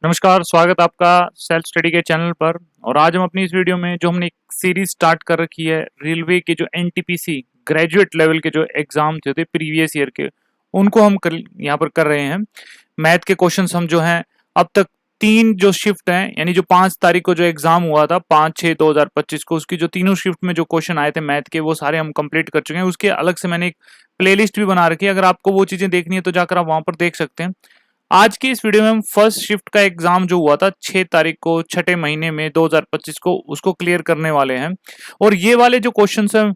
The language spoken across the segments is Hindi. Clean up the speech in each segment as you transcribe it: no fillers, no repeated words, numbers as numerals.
नमस्कार, स्वागत आपका सेल्फ स्टडी के चैनल पर। और आज हम अपनी इस वीडियो में जो हमने एक सीरीज स्टार्ट कर रखी है रेलवे के जो एनटीपीसी ग्रेजुएट लेवल के जो एग्जाम थे प्रीवियस ईयर के, उनको हम यहाँ पर कर रहे हैं। मैथ के क्वेश्चंस हम जो हैं अब तक 3 जो शिफ्ट हैं, यानी जो 5 तारीख को जो एग्जाम हुआ था 5/6/2025 को, उसकी जो तीनों शिफ्ट में जो क्वेश्चन आए थे मैथ के, वो सारे हम कंप्लीट कर चुके हैं। उसके अलग से मैंने एक प्लेलिस्ट भी बना रखी है, अगर आपको वो चीजें देखनी है तो जाकर आप वहां पर देख सकते हैं। आज की इस वीडियो में हम फर्स्ट शिफ्ट का एग्जाम जो हुआ था 6 तारीख को 6ठे महीने में 2025 को, उसको क्लियर करने वाले हैं। और ये वाले जो क्वेश्चंस हैं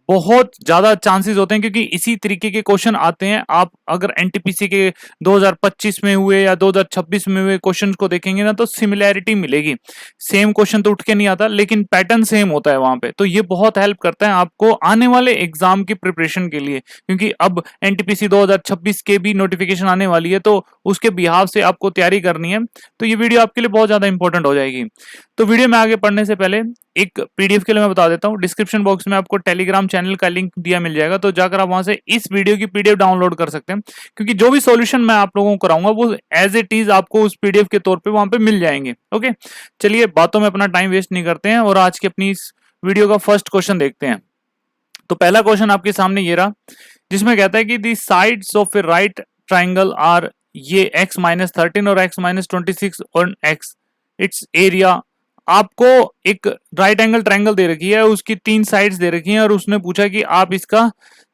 बहुत ज्यादा चांसेस होते हैं, क्योंकि इसी तरीके के क्वेश्चन आते हैं। आप अगर एनटीपीसी के 2025 में हुए या 2026 में हुए क्वेश्चन को देखेंगे ना, तो सिमिलैरिटी मिलेगी। सेम क्वेश्चन तो उठ के नहीं आता, लेकिन पैटर्न सेम होता है वहां पे। तो ये बहुत हेल्प करता है आपको आने वाले एग्जाम की प्रिपरेशन के लिए, क्योंकि अब एनटीपीसी 2026 के भी नोटिफिकेशन आने वाली है, तो उसके बिहाव से आपको तैयारी करनी है। तो ये वीडियो आपके लिए बहुत ज्यादा इंपॉर्टेंट हो जाएगी। तो वीडियो में आगे पढ़ने से पहले एक पीडीएफ के लिए मैं बता देता हूँ, डिस्क्रिप्शन बॉक्स में आपको टेलीग्राम चैनल का लिंक दिया मिल जाएगा, तो जाकर आप वहां से इस वीडियो की पीडीएफ डाउनलोड कर सकते हैं। क्योंकि जो भी सॉल्यूशन मैं आप लोगों को कराऊंगा वो एज इट इज आपको उस पीडीएफ के तौर पे वहां पे मिल जाएंगे। ओके, चलिए बातों में अपना टाइम वेस्ट नहीं करते हैं और आज की अपनी इस वीडियो का फर्स्ट क्वेश्चन देखते हैं। तो पहला क्वेश्चन आपके सामने ये रहा, जिसमें कहता है कि the sides of a right triangle are, ये x-13 और x-26 और x, इट्स एरिया। आपको एक राइट एंगल ट्रायंगल दे रखी है, उसकी 3 साइड्स दे रखी हैं और उसने पूछा कि आप इसका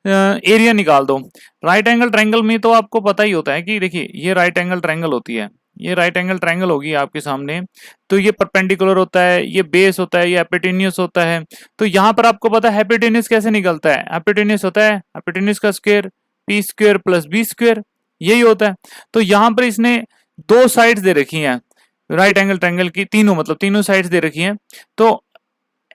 एरिया निकाल दो। राइट एंगल ट्रायंगल में तो आपको पता ही होता है कि देखिए ये राइट एंगल ट्रायंगल होती है, ये राइट एंगल ट्रायंगल होगी आपके सामने। तो ये परपेंडिकुलर होता है, ये बेस होता है, ये एपिटेनियस होता है। तो यहाँ पर आपको पता है हेपिटेनियस कैसे निकलता है। हेपिटेनियस होता है हेपिटेनियस का square P square plus B square, यही होता है। तो यहाँ पर इसने 2 साइड्स दे रखी हैं राइट एंगल ट्रायंगल की, तीनों मतलब तीनों साइड्स दे रखी हैं। तो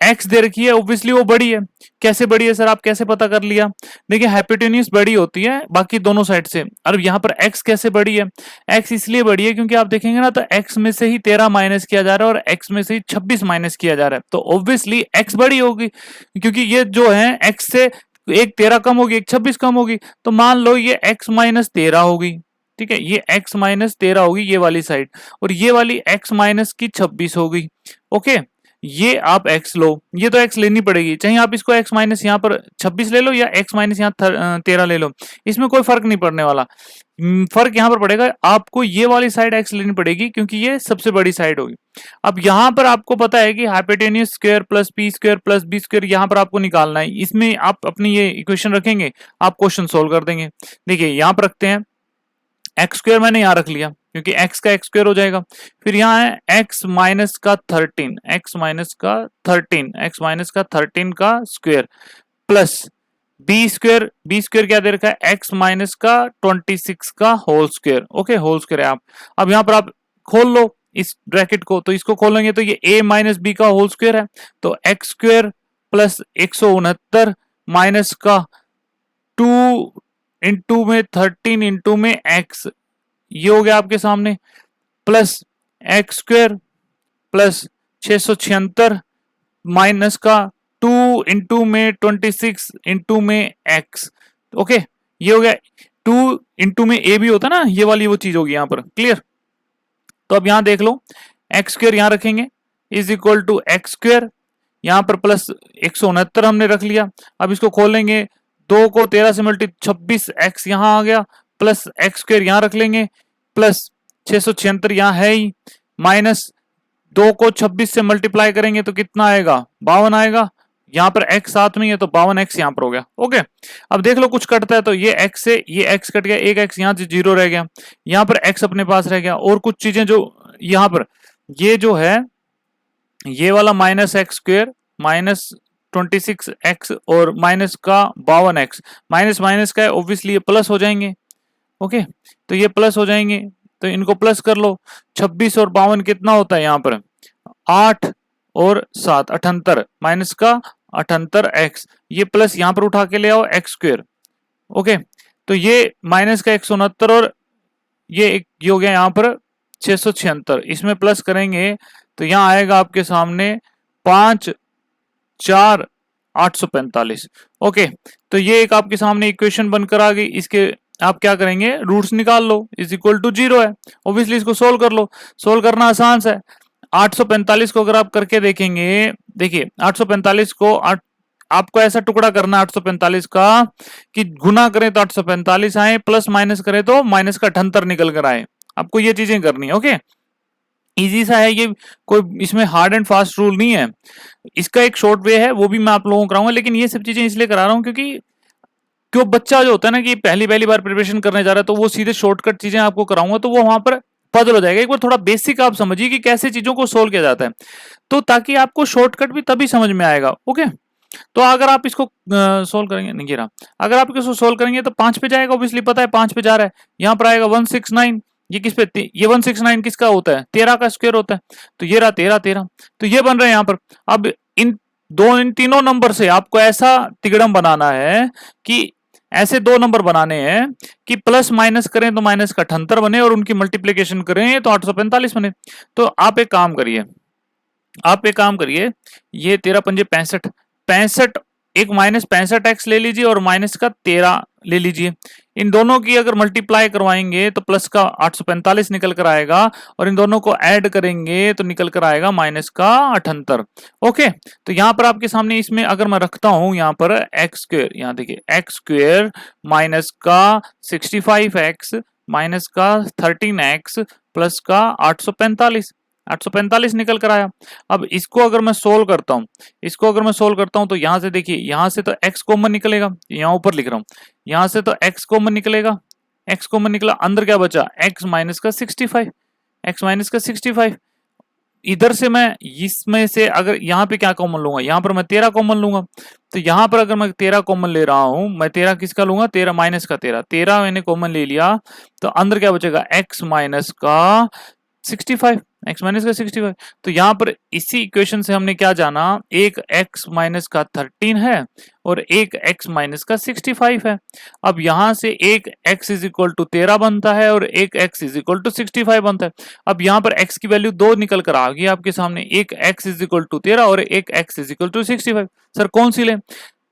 एक्स दे रखी है, ऑब्वियसली वो बड़ी है। कैसे बड़ी है सर, आप कैसे पता कर लिया? देखिए हाइपोटेन्यूज बड़ी होती है बाकी दोनों साइड से। और यहाँ पर एक्स कैसे बड़ी है? एक्स इसलिए बड़ी है क्योंकि आप देखेंगे ना, तो एक्स में से ही 13 माइनस किया जा रहा है और एक्स में से ही 26 माइनस किया जा रहा है। तो ऑब्वियसली एक्स बड़ी होगी, क्योंकि ये जो है एक्स से एक 13 कम होगी, एक 26 कम होगी। तो मान लो ये x-13 होगी, ठीक है, ये x-13 होगी ये वाली साइड, और ये वाली x- की 26 होगी। ओके, ये आप x लो, ये तो x लेनी पड़ेगी, चाहे आप इसको x- यहाँ पर 26 ले लो या x- यहाँ 13 ले लो, इसमें कोई फर्क नहीं पड़ने वाला। फर्क यहाँ पर पड़ेगा, आपको ये वाली साइड x लेनी पड़ेगी क्योंकि ये सबसे बड़ी साइड होगी। अब यहाँ पर आपको पता है कि hypotenuse square plus P square plus B square यहाँ पर आपको निकालना है। इसमें आप अपनी ये इक्वेशन रखेंगे, आप क्वेश्चन सोल्व कर देंगे। देखिए यहाँ पर रखते हैं, एक्स स्क्वायर मैंने यहाँ रख लिया क्योंकि x का एक्स स्क्वायर हो जाएगा। फिर यहाँ है x माइनस का 13, x माइनस का 13, x माइनस का 13 का स्क्वायर प्लस बी स्क्वायर क्या दे रखा है, x माइनस का 26 का whole square. Okay, whole square है। आप अब यहाँ पर आप खोल लो इस ब्रैकेट को, तो इसको खोलेंगे तो ये a माइनस बी का होल स्क्वायर है। तो एक्स स्क्वायर प्लस 169 माइनस का 2 इंटू में 13 इंटू में x, ये हो गया आपके सामने, plus x square plus 676 minus का 2 इंटू में 26 इंटू में x। ओके, ये हो गया। 2 इंटू में a भी होता ना, ये वाली वो चीज होगी यहाँ पर। क्लियर? तो अब यहां देख लो, एक्स स्क्वायर यहां रखेंगे is equal to x square, यहां पर प्लस 169 हमने रख लिया। अब इसको खोलेंगे, 2 को 13 से मल्टी 26 एक्स यहां आ गया, प्लस एक्स स्क्वायर यहां रख लेंगे, प्लस 676 यहां है ही, माइनस 2 को 26 से मल्टीप्लाई करेंगे तो कितना आएगा, 52 आएगा। यहाँ पर x साथ में है तो 52x यहाँ पर हो गया। ओके, अब देख लो कुछ कटता है तो ये x से ये x कट गया, एक x यहाँ से 0 रह गया, यहाँ पर x अपने पास रह गया। और कुछ चीजें जो यहाँ पर ये जो है, ये वाला minus x square minus 26x और माइनस का 52x, माइनस माइनस का है ऑब्वियसली ये प्लस हो जाएंगे। ओके, तो ये प्लस हो जाएंगे, तो इनको प्लस कर लो। 26 और 52 कितना होता है यहाँ पर, 8 और 7 78 माइनस का 78x, ये प्लस यहाँ पर उठा के ले आओ एक्स स्क्वायर। ओके, तो ये माइनस का 169 और ये हो गया यहाँ पर 676, इसमें प्लस करेंगे तो यहाँ आएगा आपके सामने 5 4 845। ओके, तो ये एक आपके सामने इक्वेशन बनकर आ गई। इसके आप क्या करेंगे, रूट्स निकाल लो, इज इक्वल टू 0 है, ऑब्वियसली इसको सोल्व कर लो, सोल्व करना आसान है। 845 को अगर आप करके देखेंगे, देखिए 845 को आपको ऐसा टुकड़ा करना 845 का कि गुना करें तो 845 आए, प्लस माइनस करें तो माइनस का 78 निकल कर आए। आपको ये चीजें करनी है, ओके। इजी सा है ये, कोई इसमें हार्ड एंड फास्ट रूल नहीं है। इसका एक शॉर्ट वे है, वो भी मैं आप लोगों को कराऊंगा, लेकिन ये सब चीजें इसलिए करा रहा हूं क्योंकि क्यों बच्चा जो होता है ना कि पहली पहली बार प्रिपरेशन करने जा रहा है, तो वो सीधे शॉर्टकट चीजें आपको कराऊंगा तो वो वहां पर पजल हो जाएगा। एक बार थोड़ा बेसिक आप समझिए कि कैसे चीजों को सोल्व किया जाता है, तो ताकि आपको शॉर्टकट भी तभी समझ में आएगा, ओके। तो अगर आप इसको सोल्व करेंगे, नहीं गिरा, अगर आप इसको सोल्व करेंगे तो 5 पे जाएगा, ऑब्वियसली पता है 5 पे जा रहा है। यहां पर आएगा 169, ये किस पे, ये 169 किसका होता है, 13 का स्क्वायर होता है, तो ये रहा 13 13, तो ये बन रहा है यहां पर। अब इन तीनों नंबर से आपको ऐसा तिगड़म बनाना है कि ऐसे दो नंबर बनाने हैं कि प्लस माइनस करें तो माइनस का 78 बने और उनकी मल्टीप्लीकेशन करें तो 845 बने। तो आप एक काम करिए, ये 13 पंजे 65, 65 एक माइनस 65x ले लीजिए और माइनस का 13 ले लीजिए। इन दोनों की अगर मल्टीप्लाई करवाएंगे तो प्लस का 845 निकल कर आएगा, और इन दोनों को ऐड करेंगे तो निकल कर आएगा माइनस का 78। ओके, तो यहां पर आपके सामने इसमें अगर मैं रखता हूं यहां पर एक्स स्क्वेयर, यहां देखिए एक्स स्क्वेयर माइनस का 65x माइनस का 13x प्लस का 845, 845 निकल कर आया। अब इसको अगर मैं सोल्व करता हूं, तो यहां से देखिए, यहां से तो x कॉमन निकलेगा, यहां ऊपर लिख रहा हूं, यहां से तो x कॉमन निकलेगा, x कॉमन निकला, अंदर क्या बचा, x माइनस का 65, x माइनस का 65। इधर से मैं इसमें से अगर यहां पे क्या कॉमन लूंगा, यहां पर मैं 13 कॉमन लूंगा, तो यहां पर अगर मैं 13 कॉमन ले रहा हूं, मैं 13 किसका लूंगा, 13 माइनस का 13, 13 मैंने कॉमन ले लिया, तो अंदर क्या बचेगा, x माइनस का 65, x माइनस का 65। तो यहां पर इसी इक्वेशन से हमने क्या जाना, एक x माइनस का 13 है और एक x माइनस का 65 है। अब यहां से एक x इज इक्वल टू 13 बनता है और एक x इज इक्वल टू 65 बनता है। अब यहां पर x की वैल्यू 2 निकल कर आ गई आपके सामने, एक x इज इक्वल टू 13 और एक x is equal to 65। Sir कौन सी ले,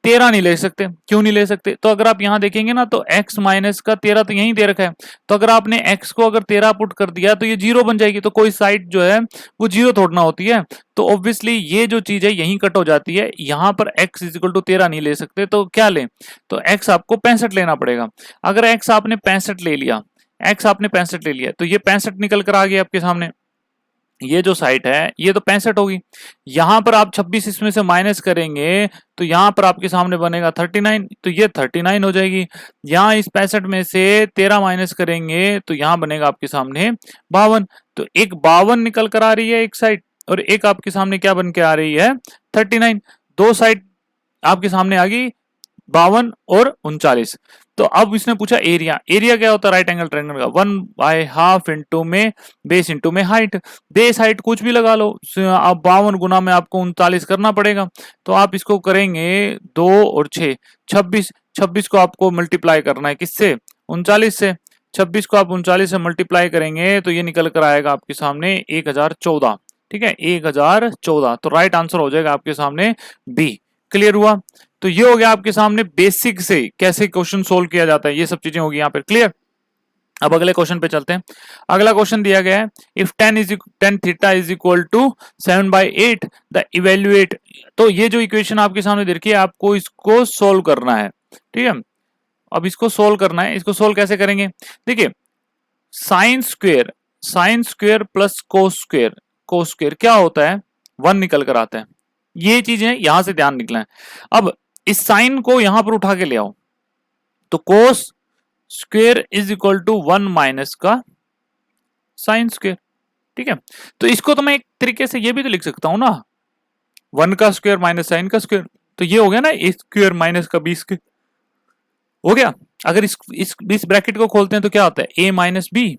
13 नहीं ले सकते, क्यों नहीं ले सकते, तो अगर आप यहां देखेंगे ना तो x माइनस का 13 तो यहीं दे रखा है, तो अगर आपने x को अगर 13 पुट कर दिया तो ये 0 बन जाएगी, तो कोई साइड जो है वो 0 थोड़ना होती है, तो ऑब्वियसली ये जो चीज है यहीं कट हो जाती है। यहां पर x इज इक्वल टू 13 नहीं ले सकते, तो क्या लें, तो x आपको 65 लेना पड़ेगा। अगर x आपने 65 ले लिया, तो ये 65 निकल कर आ गया आपके सामने, ये जो साइड है ये तो 65 होगी। यहां पर आप 26 इसमें से माइनस करेंगे तो यहां पर आपके सामने बनेगा 39, तो ये 39 हो जाएगी। यहां इस 65 में से 13 माइनस करेंगे तो यहां बनेगा आपके सामने 52, तो एक 52 निकल कर आ रही है एक साइड, और एक आपके सामने क्या बन के आ रही है 39, दो साइड आपके सामने आ गई 52 और 39। तो अब इसने पूछा एरिया, एरिया क्या होता है राइट एंगल ट्रायंगल का, 1/2 इंटू में बेस इंटू में हाइट, बेस हाइट कुछ भी लगा लो, अब 52 गुना में आपको 39 करना पड़ेगा, तो आप इसको करेंगे 2 और 6 26, 26 को आपको मल्टीप्लाई करना है किससे, 39 से, 26 को आप 39 से मल्टीप्लाई करेंगे तो ये निकल कर आएगा आपके सामने 1014, ठीक है 1014, तो राइट आंसर हो जाएगा आपके सामने बी। क्लियर हुआ, तो ये हो गया आपके सामने बेसिक से कैसे क्वेश्चन सोल्व किया जाता है, ये सब चीजें होगी यहाँ पे क्लियर। अब अगले क्वेश्चन पे चलते हैं। अगला क्वेश्चन दिया गया है, if tan theta is equal to 7/8 the evaluate, तो ये जो इक्वेशन आपके सामने देखी है आपको इसको सोल्व करना है, ठीक है। अब इसको सोल्व करना है, इसको सोल्व कैसे करेंगे, देखिए sine square plus cos square क्या होता है, 1 निकल कर आता है, ये चीजें यहां से ध्यान निकला है। अब इस साइन को यहां पर उठा के ले आओ, तो cos square is equal to 1 minus का साइन स्क्वेयर, ठीक है। तो इसको तो मैं एक तरीके से ये भी तो लिख सकता हूं ना, 1 का स्क्वेयर माइनस साइन का स्क्वेयर, तो ये हो गया ना ए स्क्वेयर माइनस का बी स्क्वेयर, हो गया। अगर इस ब्रैकेट को खोलते हैं तो क्या होता है, ए माइनस बी,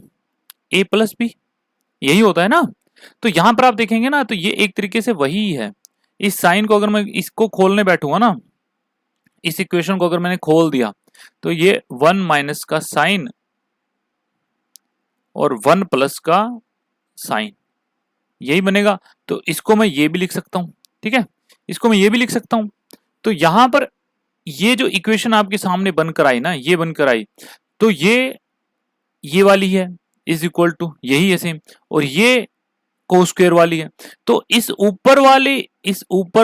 ए प्लस बी, यही होता है ना। तो यहां पर आप देखेंगे ना तो ये एक तरीके से वही है। इस साइन को अगर मैं इसको खोलने बैठूंगा ना, इस इक्वेशन को अगर मैंने खोल दिया तो ये 1 माइनस का साइन और 1 प्लस का साइन, यही बनेगा। तो इसको मैं ये भी लिख सकता हूं, ठीक है, इसको मैं ये भी लिख सकता हूं। तो यहां पर ये जो इक्वेशन आपके सामने बनकर आई ना, ये बनकर आई, तो ये वाली है इज इक्वल टू यही है सेम, और ये को स्क्वायर वाली है। तो इस ऊपर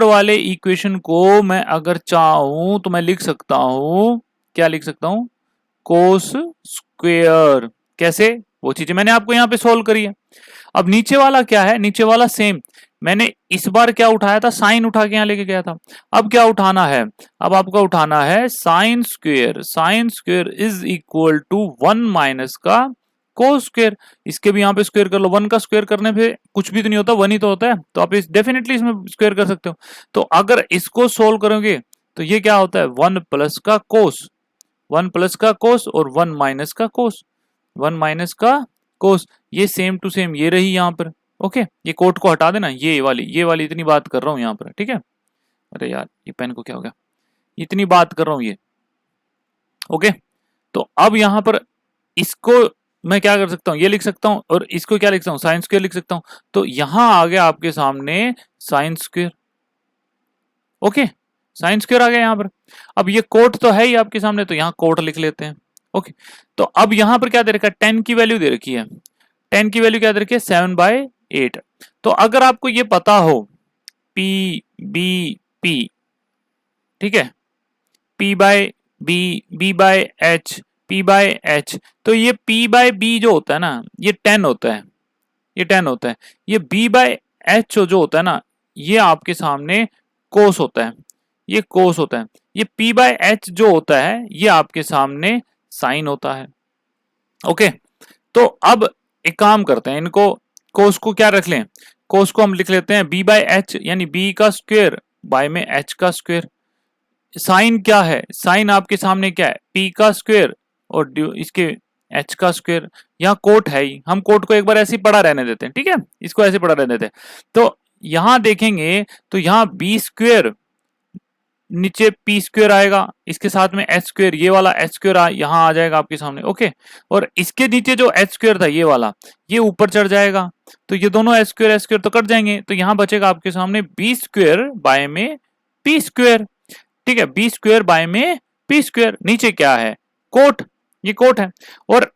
वाले इक्वेशन को मैं अगर चाहूं तो मैं लिख सकता हूं, क्या लिख सकता हूं, कोस स्क्वायर। कैसे, वो चीजें मैंने आपको यहां पे सोल्व करी है। अब नीचे वाला क्या है, नीचे वाला सेम, मैंने इस बार क्या उठाया था, साइन उठा के यहां लेके गया था। अब क्या उठाना है, अब आपको उठाना है sine square. Sine square is equal to 1 minus का कोस स्क्वायर। इसके भी यहाँ पे स्क्वायर कर लो, 1 का स्क्वायर करने पे कुछ भी तो नहीं होता, 1 ही तो होता है, तो आप इस डेफिनेटली इसमें स्क्वायर कर सकते हो। तो अगर इसको सोल्व करोगे तो ये क्या होता है, 1 प्लस का कोस, 1 प्लस का कोस और 1 माइनस का कोस, 1 माइनस का कोस, ये सेम टू सेम ये रही यहाँ पर। ओके, ये कोट को हटा देना, ये वाली इतनी बात कर रहा हूं यहाँ पर, ठीक है। अरे यार ये पेन को क्या हो गया, इतनी बात कर रहा हूं ये। ओके, तो अब यहां पर इसको मैं क्या कर सकता हूं, ये लिख सकता हूं, और इसको क्या लिख सकता हूं, साइन स्क्वायर लिख सकता हूं। तो यहां आ गया आपके सामने sine square. Okay, sine square आ गया यहां पर। अब ये कोट तो है ही आपके सामने, तो यहां कोट लिख लेते हैं। ओके, तो अब यहां पर क्या दे रखा है, 10 की वैल्यू दे रखी है। 10 की वैल्यू क्या दे रखी है, 7/8। तो अगर आपको ये पता हो पी बी पी, ठीक है, P by B by H, P by H, तो ये P बाय बी जो होता है ना, ये 10 होता है, ये 10 होता है। ये B बाय एच जो होता है ना, ये आपके सामने कोस होता है, ये कोस होता है। ये P बाय एच जो होता है, ये आपके सामने साइन होता है। ओके, तो अब एक काम करते हैं, इनको कोस को क्या रख लें, कोस को हम लिख लेते हैं B बाय एच, यानी B का स्क्वायर बाय में H का स्क्वायर। साइन क्या है, साइन आपके सामने क्या है, P का स्क्वायर और इसके H का स्क्वायर। यहाँ कोट है ही, हम कोट को एक बार ऐसे ही पड़ा रहने देते हैं, ठीक है, इसको ऐसे पड़ा रहने देते हैं। तो यहां देखेंगे तो यहाँ बी स्क्वायर, नीचे पी स्क्वायर आएगा, इसके साथ में एच स्क्वायर, ये वाला एच स्क्वायर यहाँ आ जाएगा आपके सामने। ओके, और इसके नीचे जो एच स्क्वायर था ये वाला, ये ऊपर चढ़ जाएगा, तो ये दोनों एच स्क्वायर तो कट जाएंगे, तो यहाँ बचेगा आपके सामने बी स्क्वायर बाय में पी स्क्वायर। ठीक है, बी स्क्वायर बाय में पी स्क्वायर। नीचे क्या है, कोट, ये कोट है। और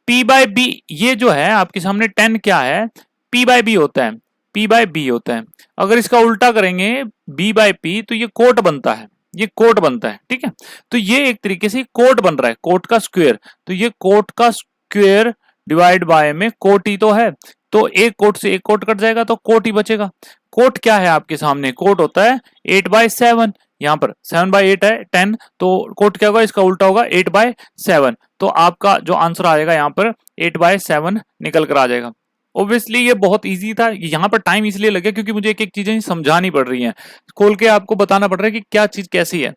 P बाय बी, ये जो है आपके सामने 10 क्या है, P बाय बी होता है, P बाय बी होता है। अगर इसका उल्टा करेंगे B बाय पी, तो ये कोट बनता है, ये कोट बनता है, ठीक है। तो ये एक तरीके से कोट बन रहा है, कोट का स्क्वायर। तो ये कोट का स्क्वायर डिवाइड बाय में कोट ही तो है, तो एक कोट से एक कोट कट जाएगा तो कोट ही बचेगा। कोट क्या है आपके सामने, कोट होता है 8/7, यहाँ पर 7/8 है 10, तो कोट क्या होगा, इसका उल्टा होगा 8/7। तो आपका जो आंसर आएगा यहाँ पर 8/7 निकल कर आ जाएगा। ऑब्वियसली ये बहुत इजी था, यहाँ पर टाइम इसलिए लगे क्योंकि मुझे एक एक चीजें समझानी पड़ रही हैं, खोल के आपको बताना पड़ रहा है कि क्या चीज कैसी है।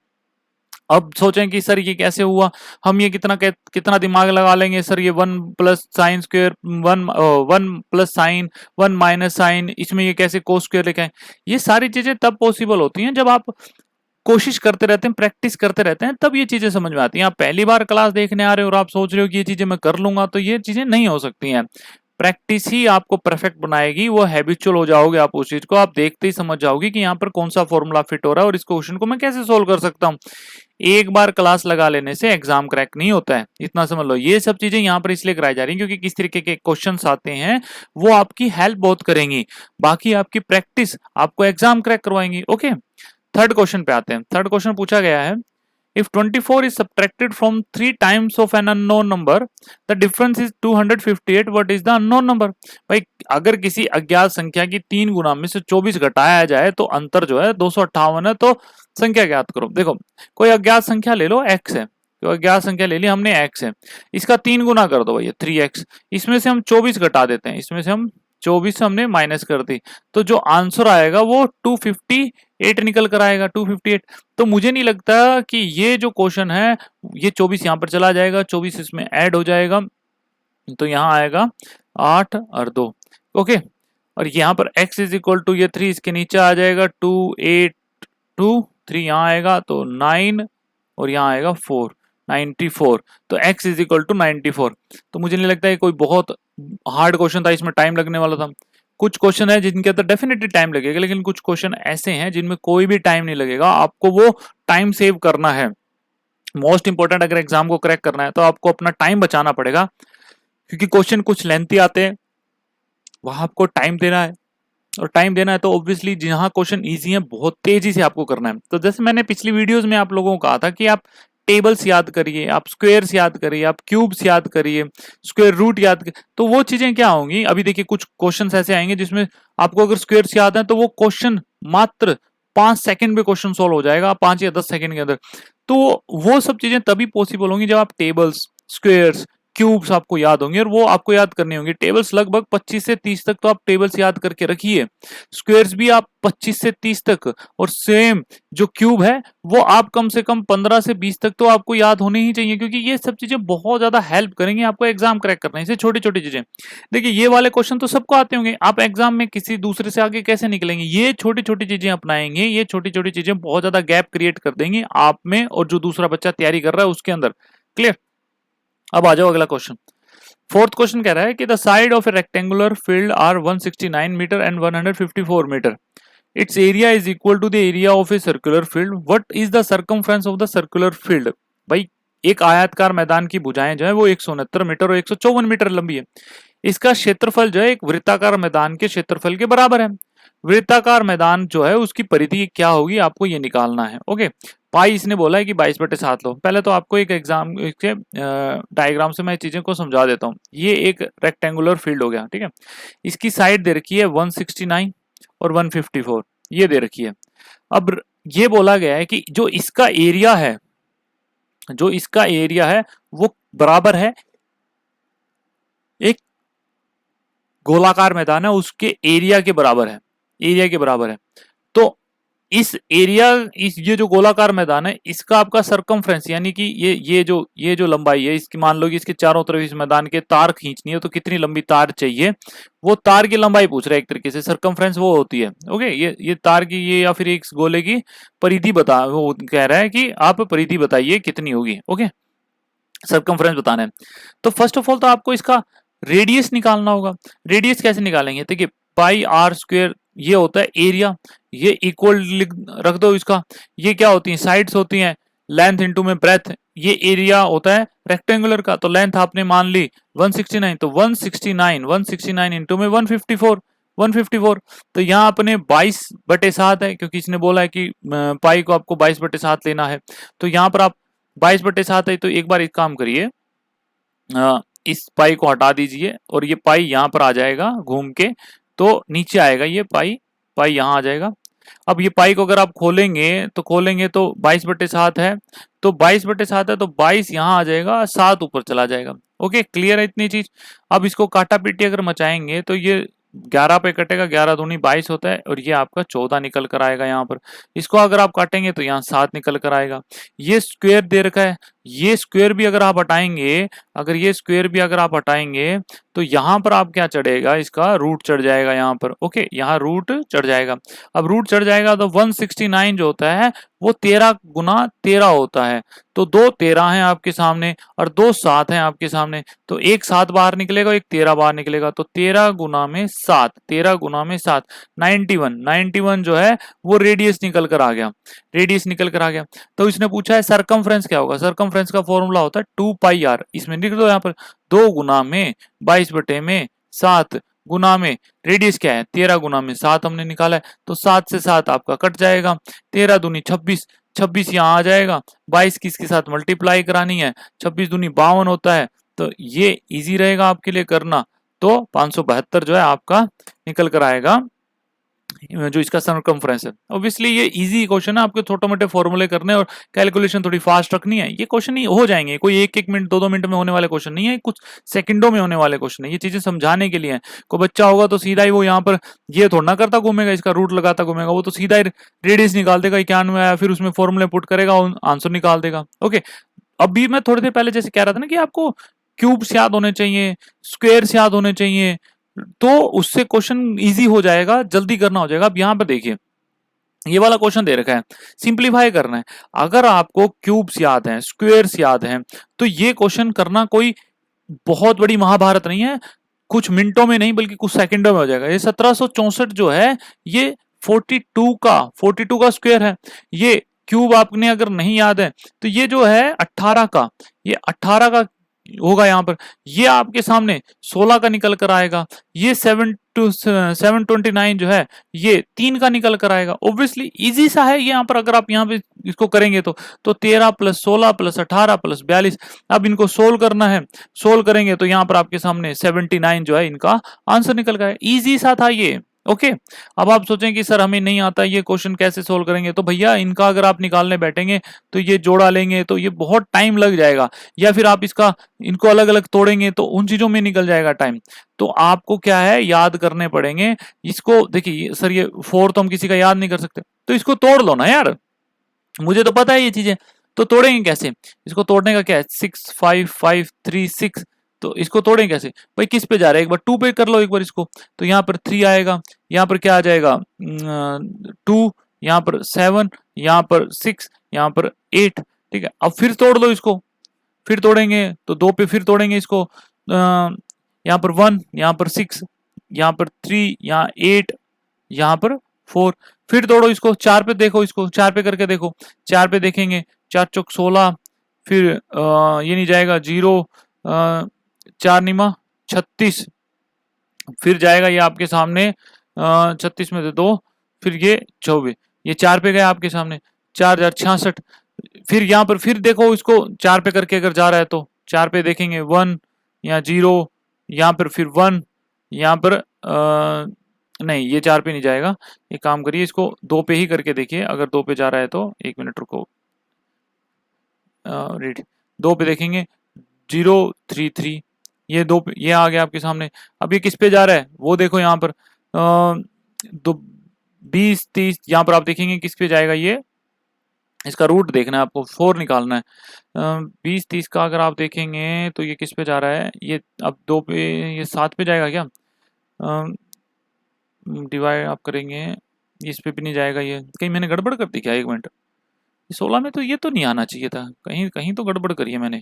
अब सोचें कि सर ये कैसे हुआ, हम ये कितना दिमाग लगा लेंगे सर, ये 1 plus sine square, 1 plus sine, 1 minus sine, इसमें ये कैसे कोस स्क्वायर लेके आए। ये सारी चीजें तब पॉसिबल होती हैं जब आप कोशिश करते रहते हैं, प्रैक्टिस करते रहते हैं, तब ये चीजें समझ में आती हैं। आप पहली बार क्लास देखने आ रहे हो और आप सोच रहे हो कि ये चीजें मैं कर लूंगा, तो ये चीजें नहीं हो सकती हैं। प्रैक्टिस ही आपको परफेक्ट बनाएगी, वो हैबिचुअल हो जाओगे आप उस चीज को, आप देखते ही समझ जाओगे कि यहाँ पर कौन सा फॉर्मूला फिट हो रहा है और इस क्वेश्चन को मैं कैसे सोल्व कर सकता हूँ। एक बार क्लास लगा लेने से एग्जाम क्रैक नहीं होता है, इतना समझ लो। ये सब चीजें यहाँ पर इसलिए कराई जा रही हैं क्योंकि किस तरीके के क्वेश्चंस आते हैं वो आपकी हेल्प बहुत करेंगी, बाकी आपकी प्रैक्टिस आपको एग्जाम क्रैक करवाएंगी। ओके, थर्ड क्वेश्चन पे आते हैं। थर्ड क्वेश्चन पूछा गया है, if 24 is subtracted from 3 times of an unknown number, the difference is 258, what is the unknown number। भाई अगर किसी अज्ञात संख्या की 3 गुना में से 24 घटाया जाए तो अंतर जो है 258 है, तो संख्या ज्ञात करो। देखो, कोई अज्ञात संख्या ले लो, x है, कोई अज्ञात संख्या ले ली हमने, x है, इसका 3 गुना कर दो भैया 3x, इसमें से हम 24 घटा देते हैं, इसमें से हम 24 हमने माइनस कर दी, तो जो आंसर आएगा वो 258 निकल कर आएगा, 258। तो मुझे नहीं लगता कि ये जो क्वेश्चन है, ये 24 यहाँ पर चला जाएगा, 24 इसमें ऐड हो जाएगा, तो यहाँ आएगा 8 और 2। ओके, और यहाँ पर x इज इक्वल टू ये 3 इसके नीचे आ जाएगा, 2 8 2 3 यहाँ आएगा तो 9 और यहाँ आएगा 4, 94। तो x इज इक्वल टू 94। तो मुझे नहीं लगता है कोई बहुत हार्ड क्वेश्चन था, इसमें टाइम लगने वाला था। कुछ क्वेश्चन है जिनके अंदर डेफिनेटली टाइम लगेगा, लेकिन कुछ क्वेश्चन ऐसे हैं जिनमें कोई भी टाइम नहीं लगेगा, आपको वो टाइम सेव करना है। मोस्ट इंपॉर्टेंट, अगर एग्जाम को क्रैक करना है तो आपको अपना टाइम बचाना पड़ेगा, क्योंकि क्वेश्चन कुछ लेंथी आते हैं, वहां आपको टाइम देना है। और टाइम देना है तो ऑब्वियसली जहां क्वेश्चन इजी है बहुत तेजी से आपको करना है। तो जैसे मैंने पिछली वीडियोस में आप लोगों को कहा था कि आप टेबल्स याद करिए, आप स्क्वायर्स याद करिए, आप क्यूब्स याद करिए, स्क्वायर रूट याद करिए, तो वो चीजें क्या होंगी। अभी देखिए कुछ क्वेश्चंस ऐसे आएंगे जिसमें आपको अगर स्क्वायर्स याद है तो वो क्वेश्चन मात्र 5 सेकंड में क्वेश्चन सोल्व हो जाएगा, 5 या 10 सेकंड के अंदर। तो वो सब चीजें तभी पॉसिबल होंगी जब आप टेबल्स, स्क्वायर्स, क्यूब्स आपको याद होंगे, और वो आपको याद करनी होंगी। टेबल्स लगभग 25 से 30 तक तो आप टेबल्स याद करके रखिए, स्क्वायर्स भी आप 25 से 30 तक, और सेम जो क्यूब है वो आप कम से कम 15 से 20 तक तो आपको याद होने ही चाहिए, क्योंकि ये सब चीजें बहुत ज्यादा हेल्प करेंगे आपको एग्जाम क्रैक करने। इसे छोटी छोटी चीजें देखिए, ये वाले क्वेश्चन तो सबको आते होंगे, आप एग्जाम में किसी दूसरे से आगे कैसे निकलेंगे। ये छोटी छोटी चीजें अपनाएंगे, ये छोटी छोटी चीजें बहुत ज्यादा गैप क्रिएट कर देंगी आप में और जो दूसरा बच्चा तैयारी कर रहा है उसके अंदर। क्लियर। अब आ जाओ अगला क्वेश्चन। फोर्थ क्वेश्चन कह रहा है कि the side of a rectangular field are 169 metre and 154 metre, it's area is equal to the area of a circular field, what is the circumference of the circular field. भाई एक आयताकार मैदान की भुजाएं जो है वो 169 मीटर और 154 मीटर लंबी है, इसका क्षेत्रफल जो है एक वृत्ताकार मैदान के क्षेत्रफल के बराबर है। वृत्ताकार मैदान जो है उसकी परिधि क्या होगी, आपको ये निकालना है। ओके, पाई इसने बोला है कि 22/7 लो। पहले तो आपको एक एग्जाम के डायग्राम से मैं चीजें को समझा देता हूँ। ये एक रेक्टेंगुलर फील्ड हो गया, ठीक है। इसकी साइड दे रखी है 169 और 154, ये दे रखी है। अब ये बोला गया है कि जो इसका एरिया है, जो इसका एरिया है वो बराबर है एक गोलाकार मैदान है उसके एरिया के बराबर है, एरिया के बराबर है। तो इस एरिया, इस ये जो गोलाकार मैदान है इसका आपका सरकमफ्रेंस, यानी कि ये जो लंबाई है इसकी, मान लो कि इसके चारों तरफ इस मैदान के तार खींचनी है तो कितनी लंबी तार चाहिए, वो तार की लंबाई पूछ रहा है एक तरीके से। सरकमफ्रेंस वो होती है। ओके, ये तार की ये या फिर एक गोले की परिधि बता, वो कह रहा है कि आप परिधि बताइए कितनी होगी। ओके, सरकमफ्रेंस बताना है। तो फर्स्ट ऑफ ऑल तो आपको इसका रेडियस निकालना होगा। रेडियस कैसे निकालेंगे, देखिए पाई आर स्क्वायर ये होता है एरिया, ये इक्वल रख दो इसका। ये क्या होती है, साइड्स होती हैं, लेंथ इनटू में ब्रेथ, ये एरिया होता है रेक्टेंगुलर का। तो लेंथ आपने मान ली 169, तो 169 इनटू में 154। तो यहाँ अपने 22/7 है, क्योंकि इसने बोला है कि पाई को आपको 22/7 लेना है। तो यहाँ पर आप 22/7 है, तो एक बार एक काम करिए, इस पाई को हटा दीजिए और ये पाई यहाँ पर आ जाएगा घूम के, तो नीचे आएगा ये पाई, पाई यहाँ आ जाएगा। अब ये पाई को अगर आप खोलेंगे तो 22/7 है, तो 22/7 है तो 22 यहाँ आ जाएगा, 7 ऊपर चला जाएगा। ओके, क्लियर है इतनी चीज। अब इसको काटा पीटी अगर मचाएंगे तो ये 11 पे कटेगा, 11 दूनी 22 होता है, और ये आपका 14 निकल कर आएगा यहाँ पर। इसको अगर आप काटेंगे तो यहाँ 7 निकल कर आएगा। ये स्क्वायर दे रखा है, ये स्क्वायर भी अगर आप हटाएंगे, अगर ये स्क्वायर भी अगर आप हटाएंगे तो यहाँ पर आप क्या चढ़ेगा, इसका रूट चढ़ जाएगा यहाँ पर। ओके, यहाँ रूट चढ़ जाएगा। अब रूट चढ़ जाएगा तो 169 जो होता है वो 13 गुना 13 होता है। तो 2 13 हैं आपके सामने और 2 7 हैं आपके सामने, तो एक 7 बाहर निकलेगा, एक 13 बाहर निकलेगा। तो 13 गुना में 7, 13 गुना में 7, 91 जो है वो रेडियस निकल कर आ गया, रेडियस निकल कर आ गया। तो इसने पूछा है सरकमफ्रेंस क्या होगा। सरकमफ्रेंस का फॉर्मूला होता है 2πr, इसमें लिख दो यहाँ पर 2 गुना में 22/7 गुना में रेडियस क्या है 13 गुना में 7 हमने निकाला है, तो 7 से 7 आपका कट जाएगा, 13 दूनी 26, 26 यहाँ आ जाएगा, 22 किसके साथ मल्टीप्लाई करानी है, 26 दूनी 52 होता है। तो ये इजी रहेगा आपके लिए करना। तो 572 जो है आपका निकल कर आएगा, जो इसका सरकमफ्रेंस है। ऑब्वियसली ये इजी क्वेश्चन है, आपको छोटे मोटे फॉर्मूले करने और कैलकुलेशन थोड़ी फास्ट रखनी है, ये क्वेश्चन ही हो जाएंगे। कोई 1-1 मिनट 2-2 मिनट में होने वाले क्वेश्चन नहीं है, कुछ सेकंडों में होने वाले क्वेश्चन है। ये चीजें समझाने के लिए है। कोई बच्चा होगा तो सीधा ही वो यहाँ पर ये थोड़ा ना करता घूमेगा, इसका रूट लगाता घूमेगा, वो तो सीधा ही रेडियस निकाल देगा 91 आया, फिर उसमें फॉर्मूले पुट करेगा और आंसर निकाल देगा। ओके, अभी मैं थोड़ी देर पहले जैसे कह रहा था ना कि आपको क्यूब्स याद होने चाहिए, स्क्वायर्स याद होने चाहिए, तो उससे क्वेश्चन इजी हो जाएगा, जल्दी करना हो जाएगा। अब यहां पर देखिए ये वाला क्वेश्चन दे रखा है, सिंप्लीफाई करना है। अगर आपको क्यूब्स याद हैं, स्क्वायर्स याद हैं, तो ये क्वेश्चन करना कोई बहुत बड़ी महाभारत नहीं है, कुछ मिनटों में नहीं बल्कि कुछ सेकंडों में हो जाएगा। ये 1764 जो है ये 42 का स्क्वायर है, ये क्यूब आपने अगर नहीं याद है तो ये जो है 18 का, ये 18 का होगा यहाँ पर, ये आपके सामने 16 का निकल कर आएगा, ये 729 जो है ये 3 का निकल कर आएगा। ऑब्वियसली इजी सा है यहाँ पर, अगर आप यहाँ पे इसको करेंगे तो 13 प्लस 16 प्लस 18 प्लस 42, अब इनको सोल्व करना है, सोल्व करेंगे तो यहाँ पर आपके सामने 79 जो है इनका आंसर निकल गया। इजी सा था ये। ओके अब आप सोचें कि सर हमें नहीं आता ये क्वेश्चन कैसे सोल्व करेंगे, तो भैया इनका अगर आप निकालने बैठेंगे तो ये जोड़ा लेंगे तो ये बहुत टाइम लग जाएगा, या फिर आप इसका इनको अलग अलग तोड़ेंगे तो उन चीजों में निकल जाएगा टाइम। तो आपको क्या है, याद करने पड़ेंगे इसको। देखिए सर ये 4 तो हम किसी का याद नहीं कर सकते, तो इसको तोड़ लो ना यार, मुझे तो पता है ये चीजें, तो तोड़ेंगे कैसे? इसको तोड़ने का क्या है, 6 5 5 3 6, तो इसको तोड़ें कैसे भाई, किस पे जा रहा है, एक बार 2 पे कर लो एक बार इसको, तो यहाँ पर 3 आएगा, यहाँ पर क्या आ जाएगा 2, यहाँ पर 7, यहाँ पर 6, यहाँ पर 8। ठीक है, अब फिर तोड़ लो इसको, फिर तोड़ेंगे तो 2 पे फिर तोड़ेंगे इसको, यहाँ पर 1, यहाँ पर 6, यहाँ पर 3, यहाँ 8, यहाँ पर 4, फिर तोड़ो इसको, 4 पे देखो, इसको 4 पे करके देखो, 4 पे देखेंगे 4 चौक 16, फिर ये नहीं जाएगा 0, 4 निमा 36, फिर जाएगा ये आपके सामने 36 में से 2, फिर ये 24, ये 4 पे गया आपके सामने 4066, फिर यहाँ पर फिर देखो इसको 4 पे करके अगर जा रहा है तो 4 पे देखेंगे 1 या 0, यहाँ पर फिर 1, यहाँ पर नहीं ये 4 पे नहीं जाएगा, एक काम करिए इसको 2 पे ही करके देखिए, अगर 2 पे जा रहा है तो 1 मिनट रुको, रीड 2 पे देखेंगे 0 3 3, ये 2 पे ये आ गया आपके सामने। अब ये किस पे जा रहा है वो देखो, यहाँ पर 20 30, यहाँ पर आप देखेंगे किस पे जाएगा, ये इसका रूट देखना है आपको, 4 निकालना है। 20 30 का अगर आप देखेंगे तो ये किस पे जा रहा है, ये अब 2 पे, ये 7 पे जाएगा क्या, डिवाइड आप करेंगे, इस पे भी नहीं जाएगा, ये कहीं मैंने गड़बड़ कर दी क्या, 1 मिनट, 16 में तो ये तो नहीं आना चाहिए था, कहीं कहीं तो गड़बड़ करी है मैंने।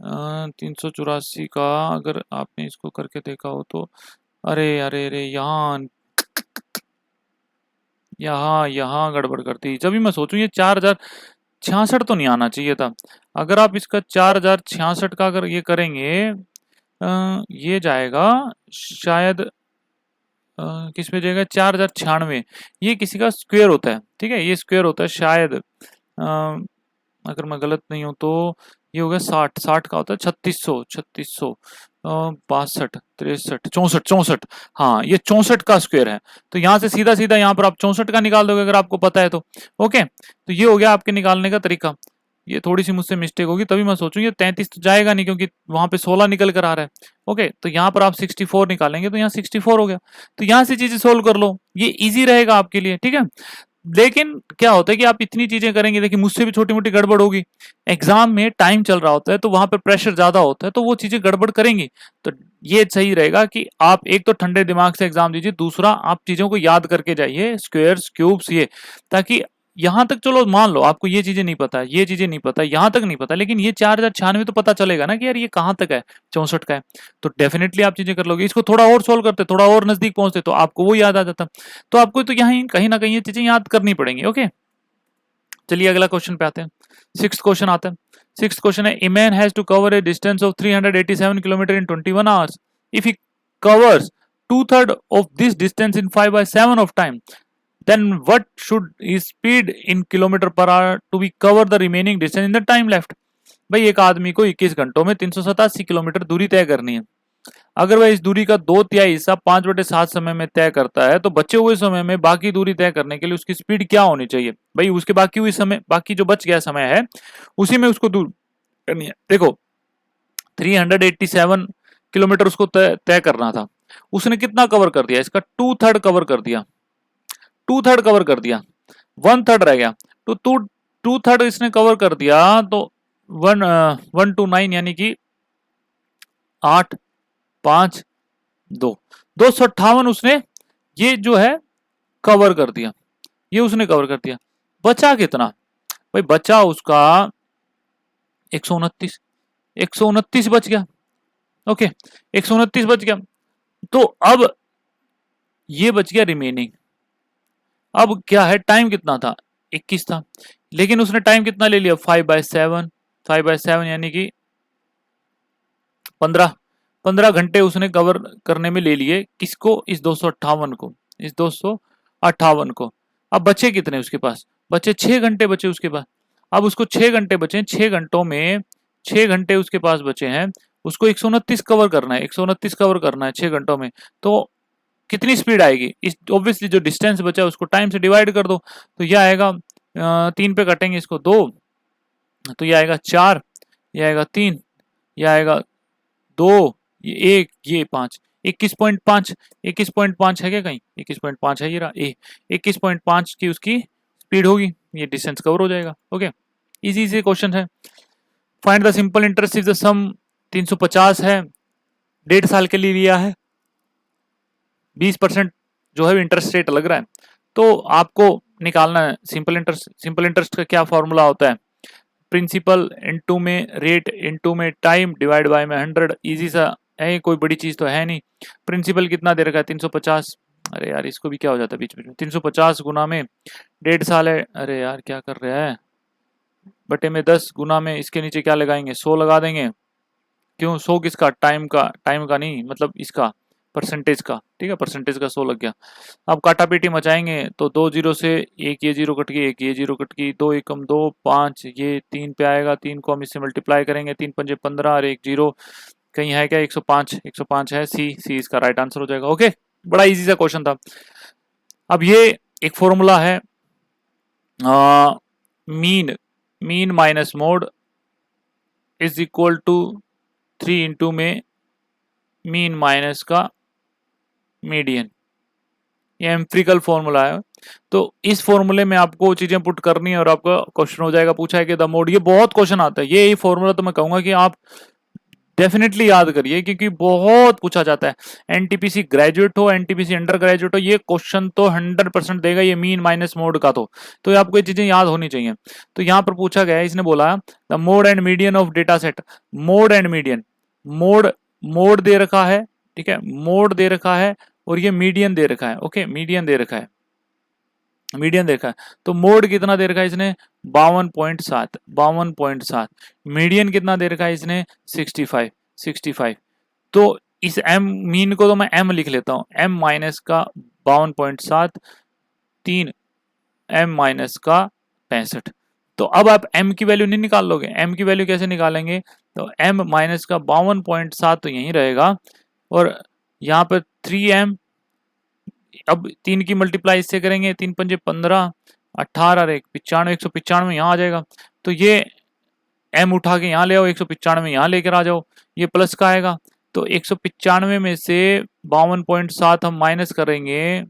384 का अगर आपने इसको करके देखा हो तो, अरे अरे अरे यहाँ यहाँ यहाँ गड़बड़ करती, जब भी मैं सोचूं ये 4066 तो नहीं आना चाहिए था। अगर आप इसका 4066 का अगर ये करेंगे ये जाएगा शायद किस में जाएगा, 4096, ये किसी का स्क्वायर होता है, ठीक है, ये स्क्वायर होता है शायद, अगर मैं गलत नहीं हूँ तो ये हो गया 60 60 का होता है 3600 3600 62 63 64 64, हाँ ये 64 का स्क्वायर है, तो यहाँ से सीधा सीधा यहाँ पर आप 64 का निकाल दोगे अगर आपको पता है तो। ओके तो ये हो गया आपके निकालने का तरीका। ये थोड़ी सी मुझसे मिस्टेक होगी, तभी मैं सोचूं ये 33 तो जाएगा नहीं क्योंकि वहां पे 16 निकल कर आ रहा है। ओके तो यहाँ पर आप 64 निकालेंगे तो यहाँ 64 हो गया, तो यहाँ से चीजें सोल्व कर लो, ये इजी रहेगा आपके लिए, ठीक है। लेकिन क्या होता है कि आप इतनी चीजें करेंगे, देखिए मुझसे भी छोटी मोटी गड़बड़ होगी, एग्जाम में टाइम चल रहा होता है तो वहां पर प्रेशर ज्यादा होता है तो वो चीजें गड़बड़ करेंगी, तो ये सही रहेगा कि आप एक तो ठंडे दिमाग से एग्जाम दीजिए, दूसरा आप चीजों को याद करके जाइए, स्क्वायर्स क्यूब्स ये, ताकि यहां तक चलो मान लो आपको ये चीजें नहीं पता, ये चीजें नहीं पता, यहां तक नहीं पता, लेकिन ये 4096 तो पता चलेगा ना कि यार ये कहां तक है, 64 का है, तो डेफिनेटली आप चीजें कर लोगे। इसको थोड़ा और सोल्व करते, थोड़ा और नजदीक पहुंचते तो आपको वो याद आ जाता, तो आपको तो यहाँ कहीं ना कहीं ये चीजें याद करनी पड़ेंगी। ओके चलिए अगला क्वेश्चन पे आते हैं, 6th क्वेश्चन आता है। 6th क्वेश्चन है, a man has to cover a distance of 387 kilometre in 21 hours, if he covers 2/3 of this distance in 5/7 of time, then what should his speed in kilometer per hour to be cover the remaining distance in the time left। भाई एक आदमी को 21 घंटों में 387 किलोमीटर दूरी तय करनी है, अगर वह इस दूरी का 2/3 हिस्सा 5/7 समय में तय करता है तो बचे हुए समय में बाकी दूरी तय करने के लिए उसकी स्पीड क्या होनी चाहिए। भाई उसके बाकी हुई समय, बाकी जो बच गया समय है उसी में उसको दूर करनी है। देखो 387 किलोमीटर उसको तय करना था, उसने कितना कवर कर दिया, इसका 2/3 कवर कर दिया, 2/3 कवर कर दिया, 1/3 रह गया, तो 2/3 इसने कवर कर दिया, तो 129 यानी कि 8 5 2 258 उसने ये जो है कवर कर दिया, ये उसने कवर कर दिया। बचा कितना भाई, बचा उसका 129, 129 बच गया। ओके 129 बच गया, तो अब ये बच गया रिमेनिंग। अब क्या है, टाइम कितना था 21 था, लेकिन उसने टाइम कितना ले लिया, 5/7, 5/7 यानी कि 15 घंटे उसने कवर करने में ले लिए। किसको, इस 258 को, इस 258 को। अब बचे कितने उसके पास, बचे 6 घंटे बचे उसके पास। अब उसको 6 घंटे बचे, 6 घंटों में 6 घंटे उसके पास बचे हैं, उसको 129 कवर करना है, 129 कवर करना है 6 घंटों में। तो कितनी स्पीड आएगी, इस ऑब्वियसली जो डिस्टेंस बचा है उसको टाइम से डिवाइड कर दो। तो यह आएगा 3 पे काटेंगे इसको 2, तो यह आएगा 4, यह आएगा 3, यह आएगा 2, ये 1, ये 5, 21.5, 21.5 है क्या कहीं, 21.5 है, ये रहा ए, 21.5 की उसकी स्पीड होगी, ये डिस्टेंस कवर हो जाएगा। ओके, इजी से क्वेश्चन है। Find the simple interest if the sum 350 है, 1.5 साल के लिए लिया है, 20% जो है इंटरेस्ट रेट लग रहा है, तो आपको निकालना है सिंपल इंटरेस्ट। सिंपल इंटरेस्ट का क्या फॉर्मूला होता है, प्रिंसिपल इनटू में रेट इनटू में टाइम डिवाइड बाय में 100। इजी सा है, कोई बड़ी चीज तो है नहीं। प्रिंसिपल कितना दे रखा है, 350, अरे यार इसको भी क्या हो जाता है बीच में, 350 गुना में 1.5 साल है, अरे यार क्या कर रहा है, बटे में 10 गुना में इसके नीचे क्या लगाएंगे, 100 लगा देंगे। क्यों 100 किसका, टाइम का, टाइम का नहीं मतलब इसका परसेंटेज का, ठीक है, परसेंटेज का 100 लग गया। अब काटा पीटी मचाएंगे तो 2 जीरो से एक ये जीरो कट गई, एक ये जीरो कट गई, 2 एकम 2, 5, ये 3 पे आएगा, 3 को हम इससे मल्टीप्लाई करेंगे, 3 पंजे 15 और एक जीरो कहीं है क्या, 105, 105 है, सी इसका राइट आंसर हो जाएगा। ओके, बड़ा इजी सा क्वेश्चन था। अब ये एक फॉर्मूला है, mean minus mode is equal to 3 into में मीन माइनस का मीडियन, ये एम्पिरिकल फॉर्मूला है। तो इस फॉर्मूले में आपको चीजें पुट करनी है और आपका क्वेश्चन हो जाएगा, पूछा है कि द मोड, ये बहुत क्वेश्चन आता है, ये फॉर्मूला तो मैं कहूंगा कि आप डेफिनेटली याद करिए क्योंकि बहुत पूछा जाता है। एनटीपीसी ग्रेजुएट हो, एनटीपीसी अंडर ग्रेजुएट हो, ये क्वेश्चन तो 100% देगा, ये मीन माइनस मोड का। तो आपको ये चीजें याद होनी चाहिए। तो यहाँ पर पूछा गया है, इसने बोला the mode and median of data set, mode and median, mode दे रखा है, ठीक है, मोड दे रखा है और ये मीडियन दे रखा है। ओके, मीडियन दे रखा है, मीडियन देखा है। तो मोड कितना दे रखा है इसने, 52.7, 52.7। मीडियन कितना दे रखा है इसने, 65, 65। तो इस एम मीन को तो मैं एम लिख लेता हूं, एम माइनस का 52.7, 3 एम माइनस का 65। तो अब आप एम की वैल्यू नहीं निकाल लोगे, एम की वैल्यू कैसे निकालेंगे, तो एम माइनस का 52.7 तो यहीं रहेगा और यहाँ पर 3m, अब 3 की मल्टीप्लाई इससे करेंगे, 3 पंजे 15, 18 और 1 95, 195 यहाँ आ जाएगा। तो ये m उठा के यहाँ ले आओ, 195 यहाँ लेकर आ जाओ, ये प्लस का आएगा। तो 195 में से 52.7 हम माइनस करेंगे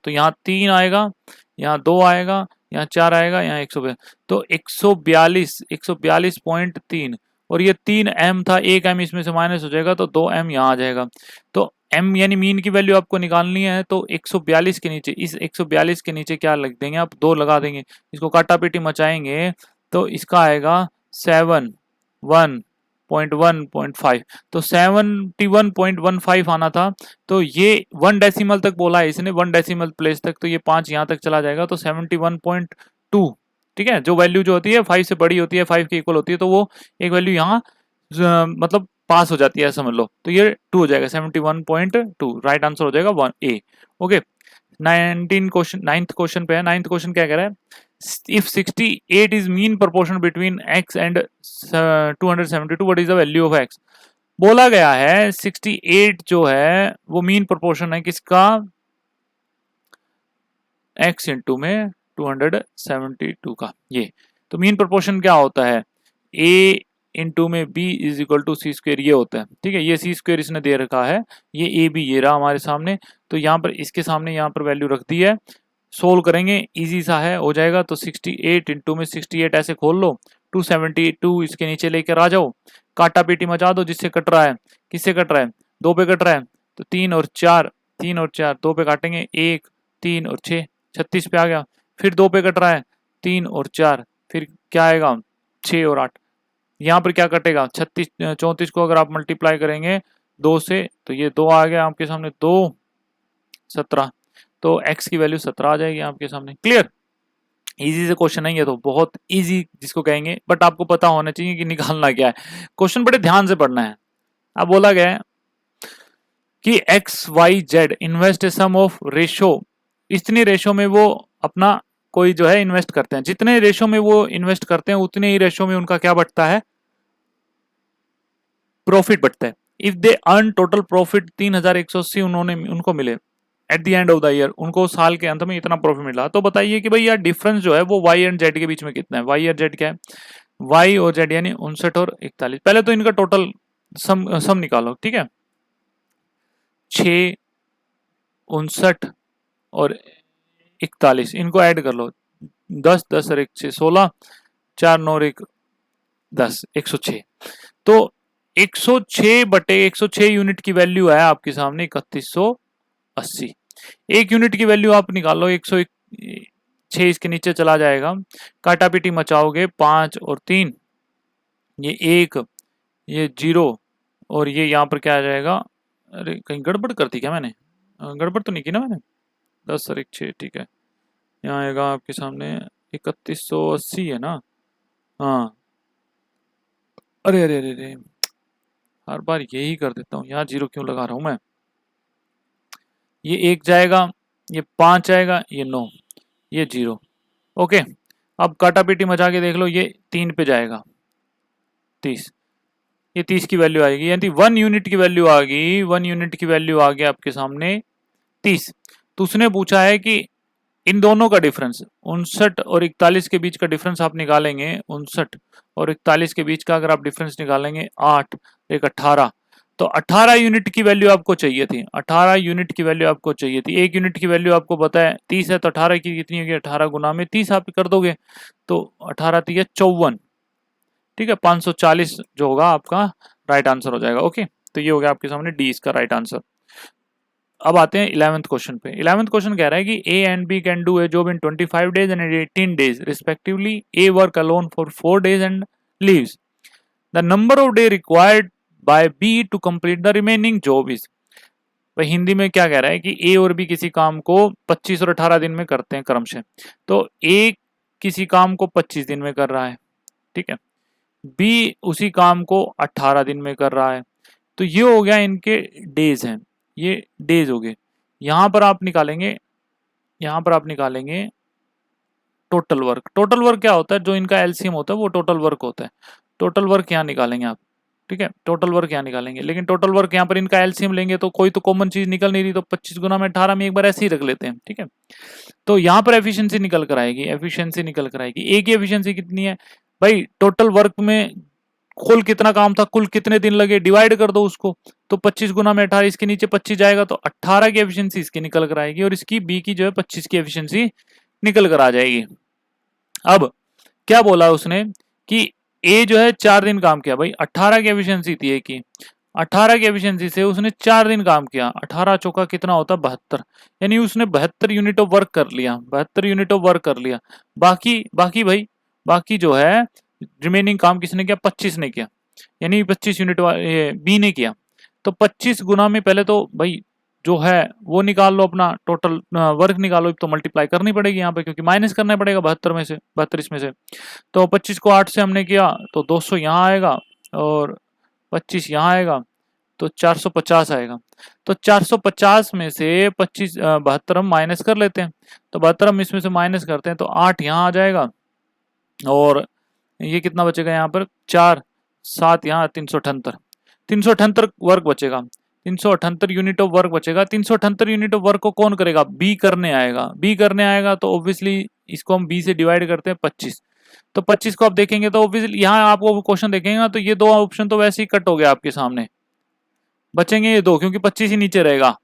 तो यहाँ 3 आएगा, यहाँ 2 आएगा, यहाँ 4 आएगा, यहाँ 100, तो 142, 142.3 और ये 3 m था, 1 m इसमें से माइनस हो जाएगा तो 2 m यहाँ आ जाएगा। तो m यानी मीन की वैल्यू आपको निकालनी है, तो 142 के नीचे, इस 142 के नीचे क्या लग देंगे आप, 2 लगा देंगे, इसको काटा पीटी मचाएंगे तो इसका आएगा 71.1.5, तो 71.15 आना था। तो ये 1 डेसिमल तक बोला है इसने, 1 डेसिमल प्लेस तक, तो ये 5 यहाँ तक चला जाएगा तो 71.2, ठीक है। जो वैल्यू जो होती है 5 से बड़ी होती है, 5 के इक्वल होती है, तो वो एक वैल्यू यहाँ मतलब पास हो जाती है समझ लो, तो ये 2 हो जाएगा, 71.2 राइट आंसर हो जाएगा 1A। ओके, 9th क्वेश्चन पे है। 9th क्वेश्चन क्या कह रहा है, if 68 is mean proportion between x and 272, what is the value of x। बोला गया है 68 जो है वो मीन प्रोपोर्शन है किसका, x इंटू में 272 का। ये तो मीन प्रोपोर्शन क्या होता है, a इंटू में b is equal to c square, ये होता है, ठीक है। ये सी स्क्वेयर इसने दे रखा है, ये ए बी ये रहा हमारे सामने, तो यहाँ पर इसके सामने यहाँ पर वैल्यू रख दी है, सोल्व करेंगे, इजी सा है, हो जाएगा। तो 68 इंटू में 68 ऐसे खोल लो, 272 इसके नीचे लेकर आ जाओ, काटा पीटी मचा दो, जिससे कट रहा है, किससे कट रहा है, 2 पे कट रहा है, तो 3 और 4, 3 और 4 2 पे काटेंगे, 1 3 और 6 36 पे आ गया। फिर 2 पे कट रहा है, 3 और 4, फिर क्या आएगा 6 और 8, यहाँ पर क्या कटेगा 36 34 को अगर आप मल्टीप्लाई करेंगे 2 से तो ये 2 आ गया आपके सामने, 2 17, तो x की वैल्यू 17 आ जाएगी आपके सामने। क्लियर, इजी से क्वेश्चन है ये, तो बहुत इजी जिसको कहेंगे, बट आपको पता होना चाहिए कि निकालना क्या है। क्वेश्चन बड़े ध्यान से पढ़ना है। अब बोला गया है कि X Y Z invest a sum of ratio, इतनी रेशो में वो अपना कोई जो है इन्वेस्ट करते हैं, जितने रेशो में वो इन्वेस्ट करते हैं उतने ही रेशो में उनका क्या बढ़ता है, प्रॉफिट बढ़ता है। If they earn total profit 3180 उन्होंने उनको मिले at the end of the year, उनको साल के अंत में इतना प्रॉफिट मिला, तो बताइए कि भाई यार डिफरेंस जो है वो वाई एंड जेड के बीच में कितना है। वाई और जेड क्या है, वाई और जेड यानी 59 और 41। पहले तो इनका टोटल सम निकालो, ठीक है। 6, 59 और 41 इनको ऐड कर लो, 10, 10 और 1 6, 16, 4 9 और 1 10, 106। तो 106 बटे 106 यूनिट की वैल्यू है आपके सामने 3180। एक यूनिट की वैल्यू आप निकालो, 106 इसके नीचे चला जाएगा, काटा पीटी मचाओगे, 5 और 3, ये 1, ये 0 और ये यहाँ पर क्या आ जाएगा। अरे कहीं गड़बड़ कर दी क्या मैंने, गड़बड़ तो नहीं की ना मैंने। 10 और 1 6, ठीक है। यहाँ आएगा आपके सामने 3180 है ना, हाँ। अरे अरे अरे अरे, हर बार यही कर देता हूँ, यहाँ 0 क्यों लगा रहा हूँ मैं। ये 1 जाएगा, ये 5 आएगा, ये 9, ये 0। ओके, अब काटा पीटी मचा के देख लो, ये 3 पे जाएगा, 30, ये 30 की वैल्यू आएगी, यानी 1 यूनिट की वैल्यू आ गई, 1 यूनिट की वैल्यू आ गया आपके सामने 30। तो उसने पूछा है कि इन दोनों का डिफरेंस, 59 और 41 के बीच का डिफरेंस आप निकालेंगे, 59 और 41 के बीच का अगर आप डिफरेंस निकालेंगे 8, एक 18, तो 18 यूनिट की वैल्यू आपको चाहिए थी, 18 यूनिट की वैल्यू आपको चाहिए थी। एक यूनिट की वैल्यू आपको पता है 30 है, तो 18 की कितनी होगी, 18 गुना में 30 आप कर दोगे, तो 18 3 54, ठीक है, 540 जो होगा आपका राइट आंसर हो जाएगा। ओके, तो ये हो गया आपके सामने डी इसका राइट आंसर। अब आते हैं 11th क्वेश्चन पे। 11th क्वेश्चन कह रहा है कि A and B can do a job in 25 days and 18 days respectively. A work alone for 4 days and leaves. The number of day required by B to complete the remaining job is. भाई हिंदी में क्या कह रहा है कि ए और बी किसी काम को 25 और 18 दिन में करते हैं क्रमशः। तो ए किसी काम को 25 दिन में कर रहा है, ठीक है, बी उसी काम को 18 दिन में कर रहा है। तो ये हो गया इनके डेज हैं, ये डेज हो गए। यहां पर आप निकालेंगे, यहां पर आप निकालेंगे टोटल वर्क। टोटल वर्क क्या होता है, जो इनका एलसीएम होता है वो टोटल वर्क होता है। टोटल वर्क यहाँ निकालेंगे आप, ठीक है, टोटल वर्क यहाँ निकालेंगे। लेकिन टोटल वर्क यहाँ पर इनका एलसीएम लेंगे तो कोई तो कॉमन चीज निकल नहीं रही, तो 25 गुना में 18 में एक बार ऐसे ही रख लेते हैं, ठीक है। तो यहाँ पर एफिशिएंसी निकल कर आएगी, एफिशिएंसी निकल कर आएगी। ए की एफिशिएंसी कितनी है भाई, टोटल वर्क में कुल कितना काम था, कुल कितने दिन लगे, डिवाइड कर दो उसको, तो 25 गुना में 18, इसके नीचे 25 जाएगा, तो 18 की एफिशिएंसी इसकी निकल कर आएगी और इसकी बी की जो है 25 की एफिशिएंसी निकल कर आ जाएगी। अब क्या बोला उसने कि ए जो है 4 दिन काम किया, भाई 18 की एफिशिएंसी थी ए की, 18 की एफिशिएंसी से उसने 4 दिन काम किया, 18 चौका कितना होता है 72, यानी उसने 72 यूनिट ऑफ वर्क कर लिया, 72 यूनिट ऑफ वर्क कर लिया। बाकी भाई बाकी जो है रिमेनिंग काम किसने किया, 25 ने किया, यानी 25 यूनिट बी ने किया। तो 25 गुना में पहले तो भाई जो है वो निकाल लो, अपना टोटल वर्क निकालो, तो मल्टीप्लाई करनी पड़ेगी यहाँ पे, क्योंकि माइनस करना पड़ेगा 72 में से, 32 में से। तो 25 को 8 से हमने किया तो 200 यहाँ आएगा और 25 यहाँ आएगा, तो 450 आएगा। तो 450 में से 25 72 हम माइनस कर लेते हैं, तो 72 हम इसमें से माइनस करते हैं तो 8 यहाँ आ जाएगा और ये कितना बचेगा यहाँ पर 4 7 यहाँ 378, 378 वर्क बचेगा, 378 यूनिट ऑफ वर्क बचेगा। 378 यूनिट ऑफ वर्क को कौन करेगा, बी करने आएगा, बी करने आएगा तो ऑब्वियसली इसको हम बी से डिवाइड करते हैं 25, तो 25 को आप देखेंगे तो ऑब्वियसली यहाँ आपको क्वेश्चन देखेंगे ना, तो ये दो ऑप्शन तो वैसे ही कट हो गया आपके सामने, बचेंगे ये दो क्योंकि 25 ही नीचे रहेगा।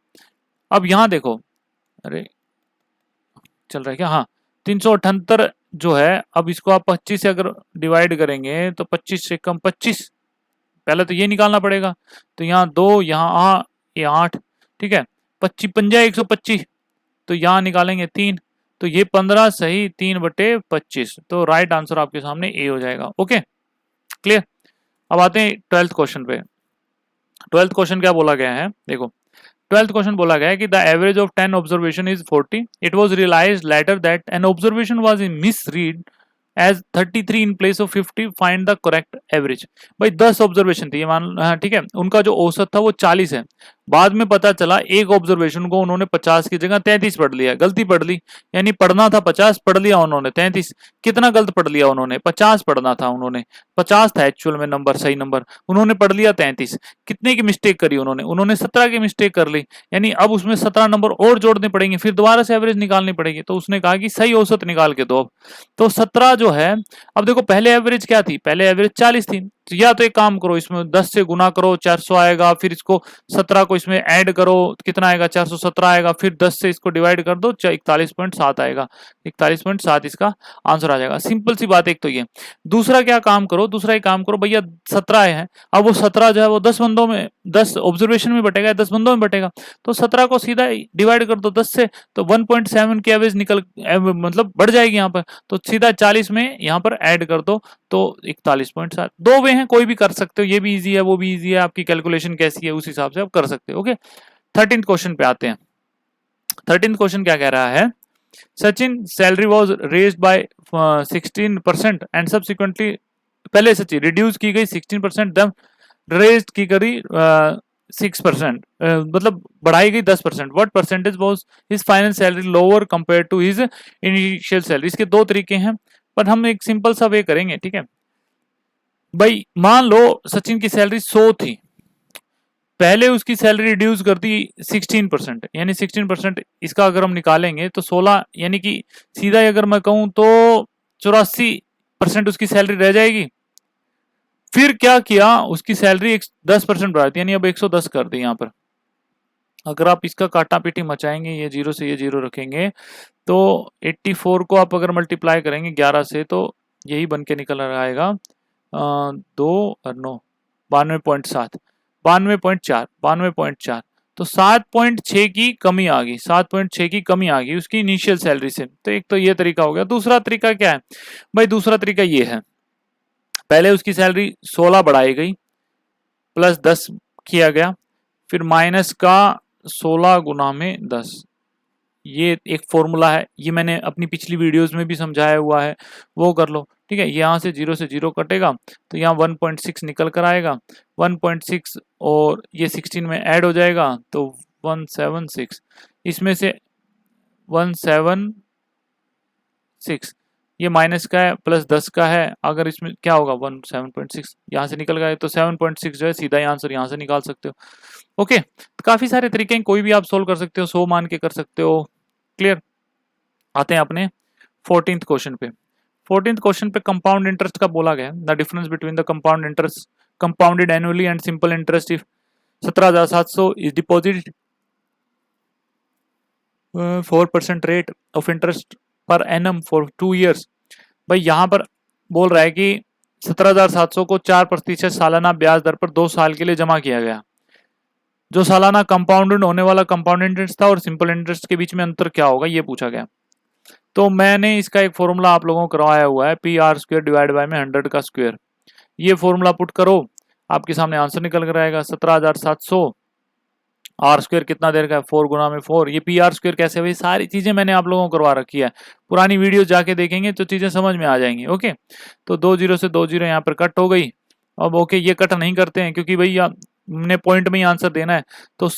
अब यहाँ देखो, अरे चल रहा है क्या, हाँ 378 जो है, अब इसको आप 25 से अगर डिवाइड करेंगे तो 25 से कम 25, पहले तो ये निकालना पड़ेगा, तो यहाँ 2 यहाँ ये 8, ठीक है, 25 पंजा 125, तो यहाँ निकालेंगे 3, तो ये 15 सही 3/25, तो राइट आंसर आपके सामने ए हो जाएगा। Okay clear. अब आते हैं 12th क्वेश्चन पे। 12th क्वेश्चन क्या बोला गया है देखो, 12th क्वेश्चन बोला गया है कि the average of 10 observation is 40. It was realised later that an observation was in misread as 33 in place of 50. Find the correct average. भाई 10 ऑब्जर्वेशन थी, ये मान, हाँ ठीक है, उनका जो औसत था वो 40 है. बाद में पता चला एक ऑब्जर्वेशन को उन्होंने 50 की जगह 33 पढ़ लिया, गलती पढ़ ली. यानी पढ़ना था 50, पढ़ लिया उन्होंने 33. कितना गलत पढ़ लिया उन्होंने? 50 पढ़ना था उन्होंने, 50 था एक्चुअल में नंबर, सही नंबर, उन्होंने पढ़ लिया 33. कितने की मिस्टेक करी उन्होंने 17 की मिस्टेक कर ली. यानी अब उसमें 17 नंबर और जोड़ने पड़ेंगे, फिर दोबारा से एवरेज निकालनी पड़ेगी. तो उसने कहा कि सही औसत निकाल के दो. तो 17 जो है, अब देखो पहले एवरेज क्या थी, पहले एवरेज 40 थी. तो या तो एक काम करो, इसमें 10 से गुना करो 400 आएगा, फिर इसको 17 को इसमें ऐड करो, कितना आएगा 417 आएगा, फिर 10 से इसको डिवाइड कर दो 41.7 आएगा, 41.7 इसका आंसर आ जाएगा. सिंपल सी बात एक तो ये. दूसरा क्या काम करो, दूसरा एक काम करो भैया, 17 है, अब वो 17 जो है वो 10 बंदों में, 10 ऑब्जर्वेशन में बटेगा, 10 बंदों में बटेगा. तो 17 को सीधा डिवाइड कर दो 10 से, तो 1.7 की एवरेज निकल मतलब बढ़ जाएगी यहाँ पर. तो सीधा 40 में यहाँ पर ऐड कर दो तो 41.7. दो वे हैं, कोई भी कर सकते हो, ये भी इजी है वो भी इजी है, आपकी कैलकुलेशन कैसी है उस हिसाब से आप कर सकते हो. ओके, 13th क्वेश्चन पे आते हैं. 13th क्वेश्चन क्या कह रहा है? Sachin salary was raised bye 16% and subsequently, पहले सचिन रिड्यूस की गई 16%, देन रेज्ड की गई 6%, मतलब बढ़ाई गई 10%. What percentage was his final salary lower compare to his initial salary? इसके दो तरीके हैं, पर हम एक सिंपल सा वे करेंगे, ठीक है भाई. मान लो सचिन की सैलरी 100 थी, पहले उसकी सैलरी रिड्यूस कर दी 16%, यानी 16% इसका अगर हम निकालेंगे तो 16, यानी कि सीधा अगर मैं कहूं तो 84% उसकी सैलरी रह जाएगी. फिर क्या किया, उसकी सैलरी 10% बढ़ा दी, यानी अब 110 कर दी. यहाँ पर अगर आप इसका काटा पीटी मचाएंगे, ये जीरो से ये जीरो रखेंगे, तो 84 को आप अगर मल्टीप्लाई करेंगे 11 से, तो यही बन के निकल आएगा 2 और 9, 92.7, 92.4. तो 7.6 की कमी आ गई, 7.6 की कमी आ गई उसकी इनिशियल सैलरी से. तो एक तो ये तरीका हो गया. दूसरा तरीका क्या है भाई? दूसरा तरीका ये है, पहले उसकी सैलरी 16 बढ़ाई गई, प्लस 10 किया गया, फिर माइनस का 16 गुना में 10. ये एक फॉर्मूला है, ये मैंने अपनी पिछली वीडियोस में भी समझाया हुआ है, वो कर लो, ठीक है. यहाँ से 0 से 0 कटेगा तो यहाँ 1.6 निकल कर आएगा, 1.6 और ये 16 में ऐड हो जाएगा तो 176, इसमें से 176, ये माइनस का है प्लस 10 का है, अगर इसमें क्या होगा 7.6 यहाँ से निकल गया, तो 7.6 जो है सीधा आंसर यहाँ से निकाल सकते हो. ओके, तो काफी सारे तरीके हैं, कोई भी आप सोल्व कर सकते हो, 100 मान के कर सकते हो. क्लियर. आते हैं अपने 14th क्वेश्चन पे. 14th क्वेश्चन पे कंपाउंड इंटरेस्ट का बोला गया. The difference between the compound interest compounded annually and simple interest if 17,700 is deposit 4% rate of interest per annum for 2 years. भाई यहाँ पर बोल रहा है कि 17,700 को 4% सालाना ब्याज दर पर 2 साल के लिए जमा किया गया. जो सालाना कंपाउंडेड होने वाला कंपाउंड इंटरेस्ट था और सिंपल इंटरेस्ट के बीच में अंतर क्या होगा, ये पूछा गया. तो मैंने इसका एक फॉर्मूला आप लोगों को करवाया हुआ है, PR² डिवाइड बाय में 100 का स्क्वायर. ये फॉर्मूला पुट करो, आपके सामने आंसर निकल कर आएगा 17,700. R² कितना देर का है, 4 गुना में 4. ये PR² कैसे, भाई सारी चीजें मैंने आप लोगों को करवा रखी है, पुरानी वीडियो जाके देखेंगे तो चीजें समझ में आ जाएंगी. ओके, तो 2 0 से 2 0 यहाँ पर कट हो गई. अब ओके, ये कट नहीं करते हैं क्योंकि भाई हमने पॉइंट में ही आंसर देना है. तो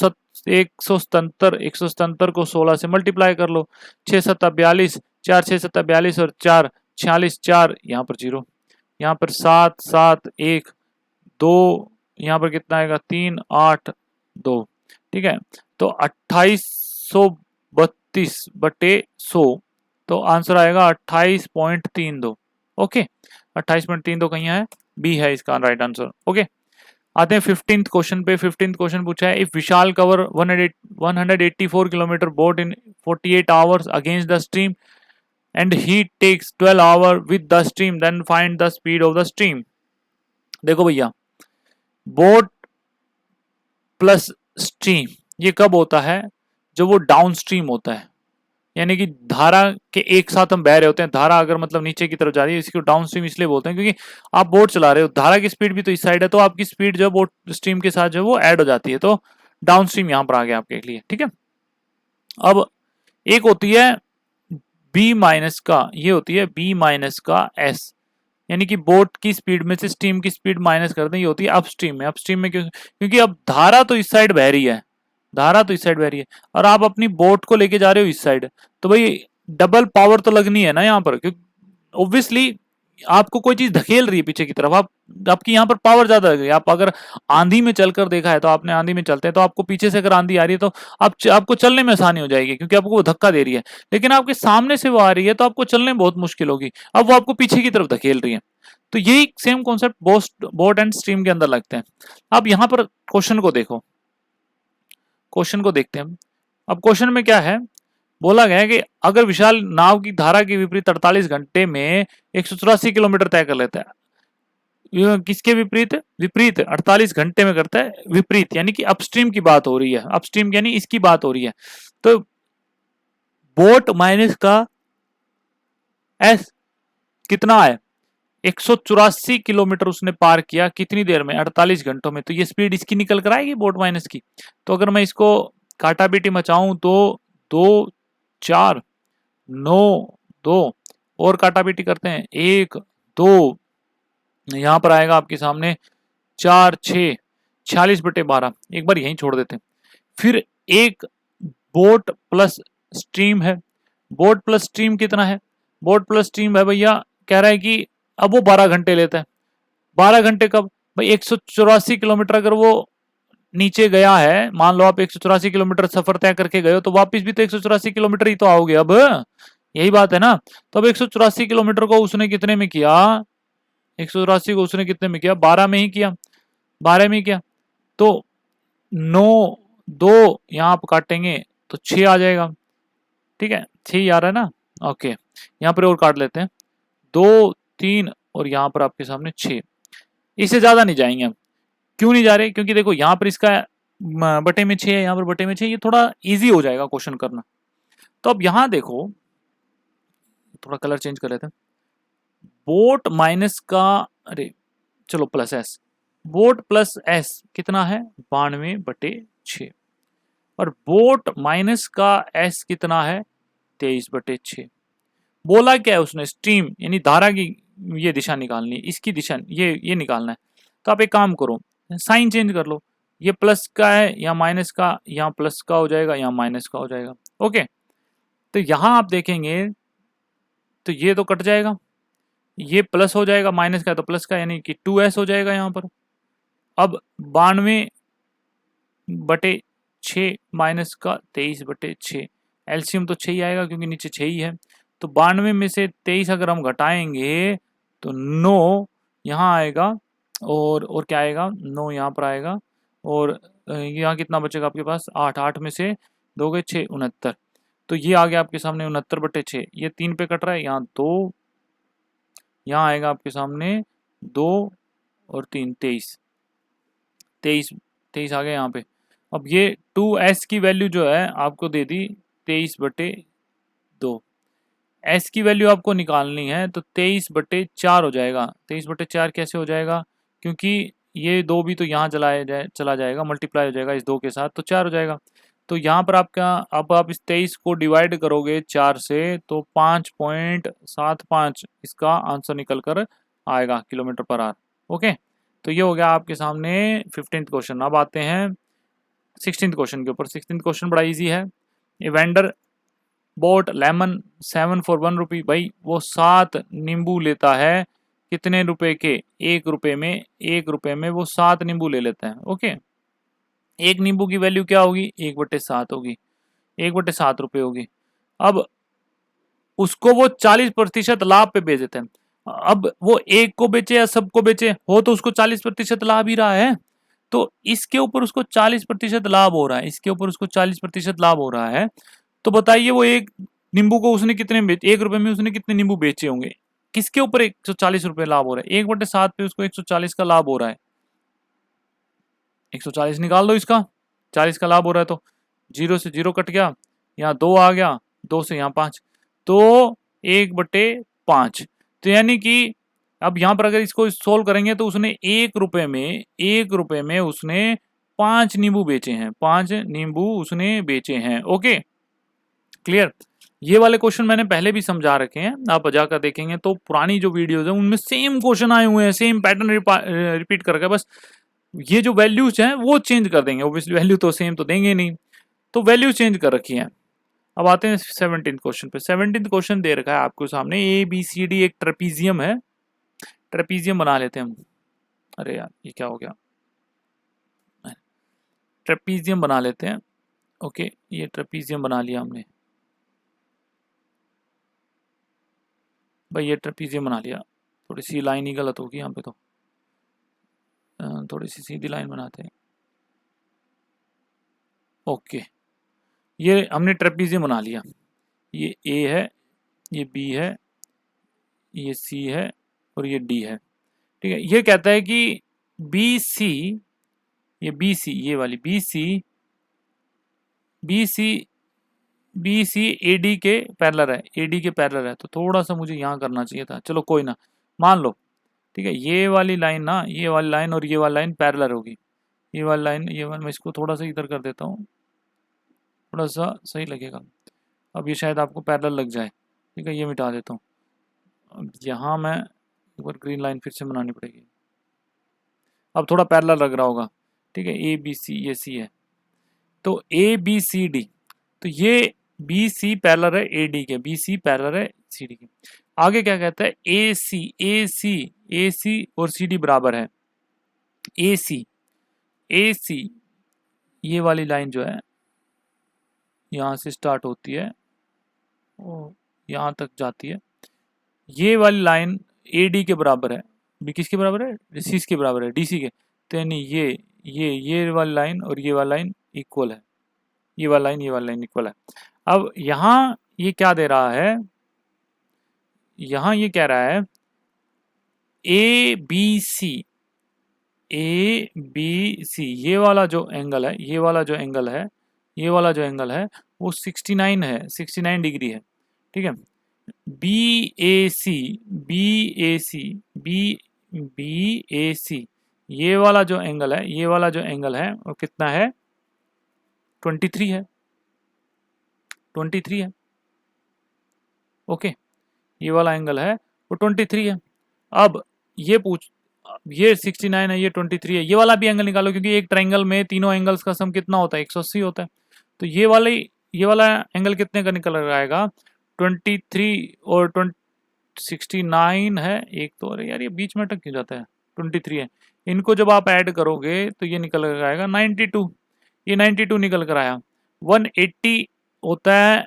177 को 16 से मल्टीप्लाई कर लो, 6 7 42, 4 6 7 42 और 4 46, 4 यहाँ पर 0, यहाँ पर 7 7 1 2, यहाँ पर कितना आएगा 3 8 2. ठीक है, तो 2832 बटे 100, तो आंसर आएगा 28.32. ओके, 28.32 कहीं है, बी है इसका राइट आंसर. ओके, आते हैं 15th क्वेश्चन पे. 15th क्वेश्चन पूछा है, if Vishal cover 184 kilometre boat in 48 hours against the stream and he takes 12 hour with the stream, then find the speed of the stream. देखो भैया, बोट प्लस स्ट्रीम ये कब होता है, जब वो डाउन स्ट्रीम होता है, यानी कि धारा के एक साथ हम बह रहे होते हैं. धारा अगर मतलब नीचे की तरफ जा रही है, इसको डाउन स्ट्रीम इसलिए बोलते हैं क्योंकि आप बोट चला रहे हो, धारा की स्पीड भी तो इस साइड है, तो आपकी स्पीड जो बोट स्ट्रीम के साथ जो है वो ऐड हो जाती है, तो डाउन स्ट्रीम यहां पर आ गया आपके लिए, ठीक है। अब एक होती है बी माइनस का, ये होती है बी माइनस का एस, यानी कि बोट की स्पीड में से स्टीम की स्पीड माइनस कर दें, ये होती है अपस्ट्रीम में। अपस्ट्रीम में क्यों? क्योंकि अब धारा तो इस साइड बह रही है, धारा तो इस साइड बह रही है, और आप अपनी बोट को लेके जा रहे हो इस साइड, तो भाई डबल पावर तो लगनी है ना यहाँ पर, क्योंकि ऑब्वियसली आपको कोई चीज धकेल रही है पीछे की तरफ, आप आपकी यहाँ पर पावर ज्यादा लग रही है। आप अगर आंधी में चलकर देखा है, तो आपने आंधी में चलते हैं तो आपको पीछे से अगर आंधी आ रही है तो आपको चलने में आसानी हो जाएगी, क्योंकि आपको वो धक्का दे रही है। लेकिन आपके सामने से वो आ रही है तो आपको चलने में बहुत मुश्किल होगी, अब वो आपको पीछे की तरफ धकेल रही है। तो यही same concept boat and stream के अंदर लगते हैं। अब यहाँ पर क्वेश्चन को देखो, क्वेश्चन को देखते हैं। अब क्वेश्चन में क्या है, बोला गया है कि अगर विशाल नाव की धारा के विपरीत 48 घंटे में 184 किलोमीटर तय कर लेता है, किसके विपरीत? विपरीत 48 घंटे में करता है विपरीत, यानी कि अपस्ट्रीम की बात हो रही है, अपस्ट्रीम यानी इसकी बात हो रही है। तो बोट माइनस का एस कितना है? 184 किलोमीटर उसने पार किया कितनी देर में? 48 घंटों में। तो ये स्पीड इसकी निकल कर आएगी बोट माइनस की। तो अगर मैं इसको काटा बेटी मचाऊं तो 2 4 9 2 और काटा बेटी करते हैं 1 2, यहां पर आएगा आपके सामने 4 6 46/12। एक बार यहीं छोड़ देते हैं। फिर एक बोट प्लस स्ट्रीम है, बोट प्लस स्ट्रीम कितना है? बोट प्लस स्ट्रीम है भैया, कह रहा है कि अब वो 12 घंटे लेता है। 12 घंटे कब भाई? 184 किलोमीटर अगर वो नीचे गया है, मान लो आप 184 किलोमीटर सफर तय करके गए हो, तो वापस भी तो 184 किलोमीटर ही तो आओगे। अब यही बात है ना। तो अब 184 किलोमीटर को उसने कितने में किया? 184 को उसने कितने में किया? 12 में ही किया, 12 में ही किया। तो 9 2 यहां आप काटेंगे तो 6 आ जाएगा, ठीक है, 6 आ रहा है ना। ओके, यहाँ पर और काट लेते हैं, 2 3 और यहाँ पर आपके सामने 6। इससे ज्यादा नहीं जाएंगे हम। क्यों नहीं जा रहे? क्योंकि देखो यहाँ पर इसका बटे में 6 है, यहाँ पर बटे में 6, ये थोड़ा इजी हो जाएगा क्वेश्चन करना। तो अब यहाँ देखो, थोड़ा कलर चेंज कर लेते हैं। बोट माइनस का, अरे चलो plus S, boat plus S कितना है? 92/6। और बोट माइनस का एस कितना है? 23/6। बोला क्या है उसने? स्ट्रीम यानी धारा की ये दिशा निकालनी है, इसकी दिशा ये निकालना है। तो आप एक काम करो, साइन चेंज कर लो, ये प्लस का है या माइनस का, यहाँ प्लस का हो जाएगा, यहाँ माइनस का हो जाएगा। ओके, तो यहां आप देखेंगे तो ये तो कट जाएगा, ये प्लस हो जाएगा, माइनस का है तो प्लस का, यानी कि 2s हो जाएगा यहाँ पर। अब 92/6 माइनस का 23/6, एलसीएम तो 6 ही आएगा क्योंकि नीचे 6 ही है। तो 92 में से 23 अगर हम घटाएंगे तो 9 यहाँ आएगा, और क्या आएगा? 9 यहाँ पर आएगा, और यहाँ कितना बचेगा आपके पास? 8, 8 में से 2 गए 6, 69। तो ये आ गया आपके सामने 69/6। ये 3 पे कट रहा है, यहाँ 2, यहाँ आएगा आपके सामने 2 और 3, 23 23 23 आ गया यहाँ पे। अब ये 2s की वैल्यू जो है आपको दे दी 23/2। s की वैल्यू आपको निकालनी है तो 23/4 हो जाएगा। 23/4 कैसे हो जाएगा? क्योंकि ये 2 भी तो यहाँ चला जाएगा, मल्टीप्लाई हो जाएगा इस 2 के साथ, तो 4 हो जाएगा। तो यहाँ पर आपका, अब आप इस 23 को डिवाइड करोगे 4 से तो 5.75 इसका आंसर निकल कर आएगा km/h। ओके, तो ये हो गया आपके सामने 15th क्वेश्चन। अब आते हैं 16th क्वेश्चन के ऊपर। 16th क्वेश्चन बड़ा इजी है। A vendor boat lemon 7 for 1 rupee। भाई वो 7 नींबू लेता है, कितने रुपए के? 1 रुपए में। 1 रुपए में वो 7 नींबू ले लेता है। ओके, एक नींबू की वैल्यू क्या होगी? 1/7 होगी, 1/7 रुपए होगी। अब उसको वो 40% लाभ पे बेच देते हैं। अब वो एक को बेचे या सबको बेचे, हो तो उसको 40% लाभ ही रहा है। तो इसके ऊपर उसको 40% लाभ हो रहा है, इसके ऊपर उसको 40% लाभ हो रहा है। तो बताइए वो एक नींबू को उसने कितने में 1 रुपए में उसने कितने नींबू बेचे होंगे? किसके ऊपर 140 रुपए लाभ हो रहा है? 1/7 पे उसको 140 का लाभ हो रहा है। 140 निकाल दो इसका, 40 का लाभ हो रहा है तो 0 से 0 कट गया, यहाँ 2 आ गया, 2 से यहाँ 5, तो 1/5। तो यानी कि अब यहाँ पर अगर इसको सोल्व करेंगे तो उसने 1 रुपए में उसने 5 नींबू बेचे हैं, 5 नींबू उसने बेचे हैं। Okay clear. ये वाले क्वेश्चन मैंने पहले भी समझा रखे हैं, आप जाकर देखेंगे तो पुरानी जो वीडियोस है उनमें सेम क्वेश्चन आए हुए हैं, सेम पैटर्न रिपीट कर रखा है, बस ये जो वैल्यूज हैं वो चेंज कर देंगे, ऑब्वियसली वैल्यू तो सेम तो देंगे नहीं, तो वैल्यू चेंज कर रखी है। अब आते हैं 17th क्वेश्चन पे। 17th क्वेश्चन दे रखा है आपको सामने, ए बी सी डी एक ट्रेपीजियम है, ट्रेपीजियम बना लेते हैं हम। अरे यार ये क्या हो गया, ट्रेपीजियम बना लेते हैं। ओके ये ट्रेपीजियम बना लिया हमने भाई, ये ट्रेपीजियम बना लिया। थोड़ी सी लाइन ही गलत होगी यहाँ पे, तो थोड़ी सी सीधी लाइन बनाते हैं। ओके ये हमने ट्रेपीजियम बना लिया, ये ए है, ये बी है, ये सी है और ये डी है। ठीक है, ये कहता है कि बी सी, ये बी सी, ये वाली B C, B C, B C A D के पैरेलल है, ए डी के पैरेलल है, तो थोड़ा सा मुझे यहाँ करना चाहिए था, चलो कोई ना, मान लो। ठीक है, ये वाली लाइन ना, ये वाली लाइन और ये वाली लाइन पैरेलल होगी, ये वाली लाइन, ये वाली, मैं इसको थोड़ा सा इधर कर देता हूँ, थोड़ा सा सही लगेगा। अब ये शायद आपको पैरेलल लग जाए। ठीक है, ये मिटा देता हूँ। अब यहाँ मैं एक बार ग्रीन लाइन फिर से बनानी पड़ेगी, अब थोड़ा पैरेलल लग रहा होगा। ठीक है, ए बी सी, ये सी है, तो ए बी सी डी, तो ये बी सी पैरेलल है ए डी के, बी सी पैरेलल है सी डी के। आगे क्या कहता है, ए सी, ए सी, ए सी और सी डी बराबर है। ए सी, ए सी, ये वाली लाइन जो है यहाँ से स्टार्ट होती है और यहाँ तक जाती है, ये वाली लाइन ए डी के बराबर है, बी किसके बराबर है, सी के बराबर है, डी सी के, तो यानी ये वाली लाइन और ये वाली लाइन इक्वल है, ये वाला लाइन, ये वाला लाइन इक्वल है। अब यहाँ ये क्या दे रहा है, यहाँ ये कह रहा है A B C, A B C, ये वाला जो एंगल है, ये वाला जो एंगल है, ये वाला जो एंगल है वो 69 है, 69 डिग्री है। ठीक है, बी ए सी, बी ए सी, बी बी ए सी, ये वाला जो एंगल है, ये वाला जो एंगल है वो कितना है, 23 है, 23 है। ओके ये वाला एंगल है वो 23 है। अब ये ये 69 है, ये 23 है, ये वाला भी एंगल निकालो, क्योंकि एक ट्रायंगल में तीनों एंगल्स का सम कितना होता है, 180 होता है। तो ये वाला एंगल कितने का निकल आएगा, 23 और 69 है एक तो, अरे यार ये बीच में अटक क्यों जाता है, 23 है, इनको जब आप ऐड करोगे तो ये निकल कर आएगा 92, ये 92 निकल कर आया। 180 होता है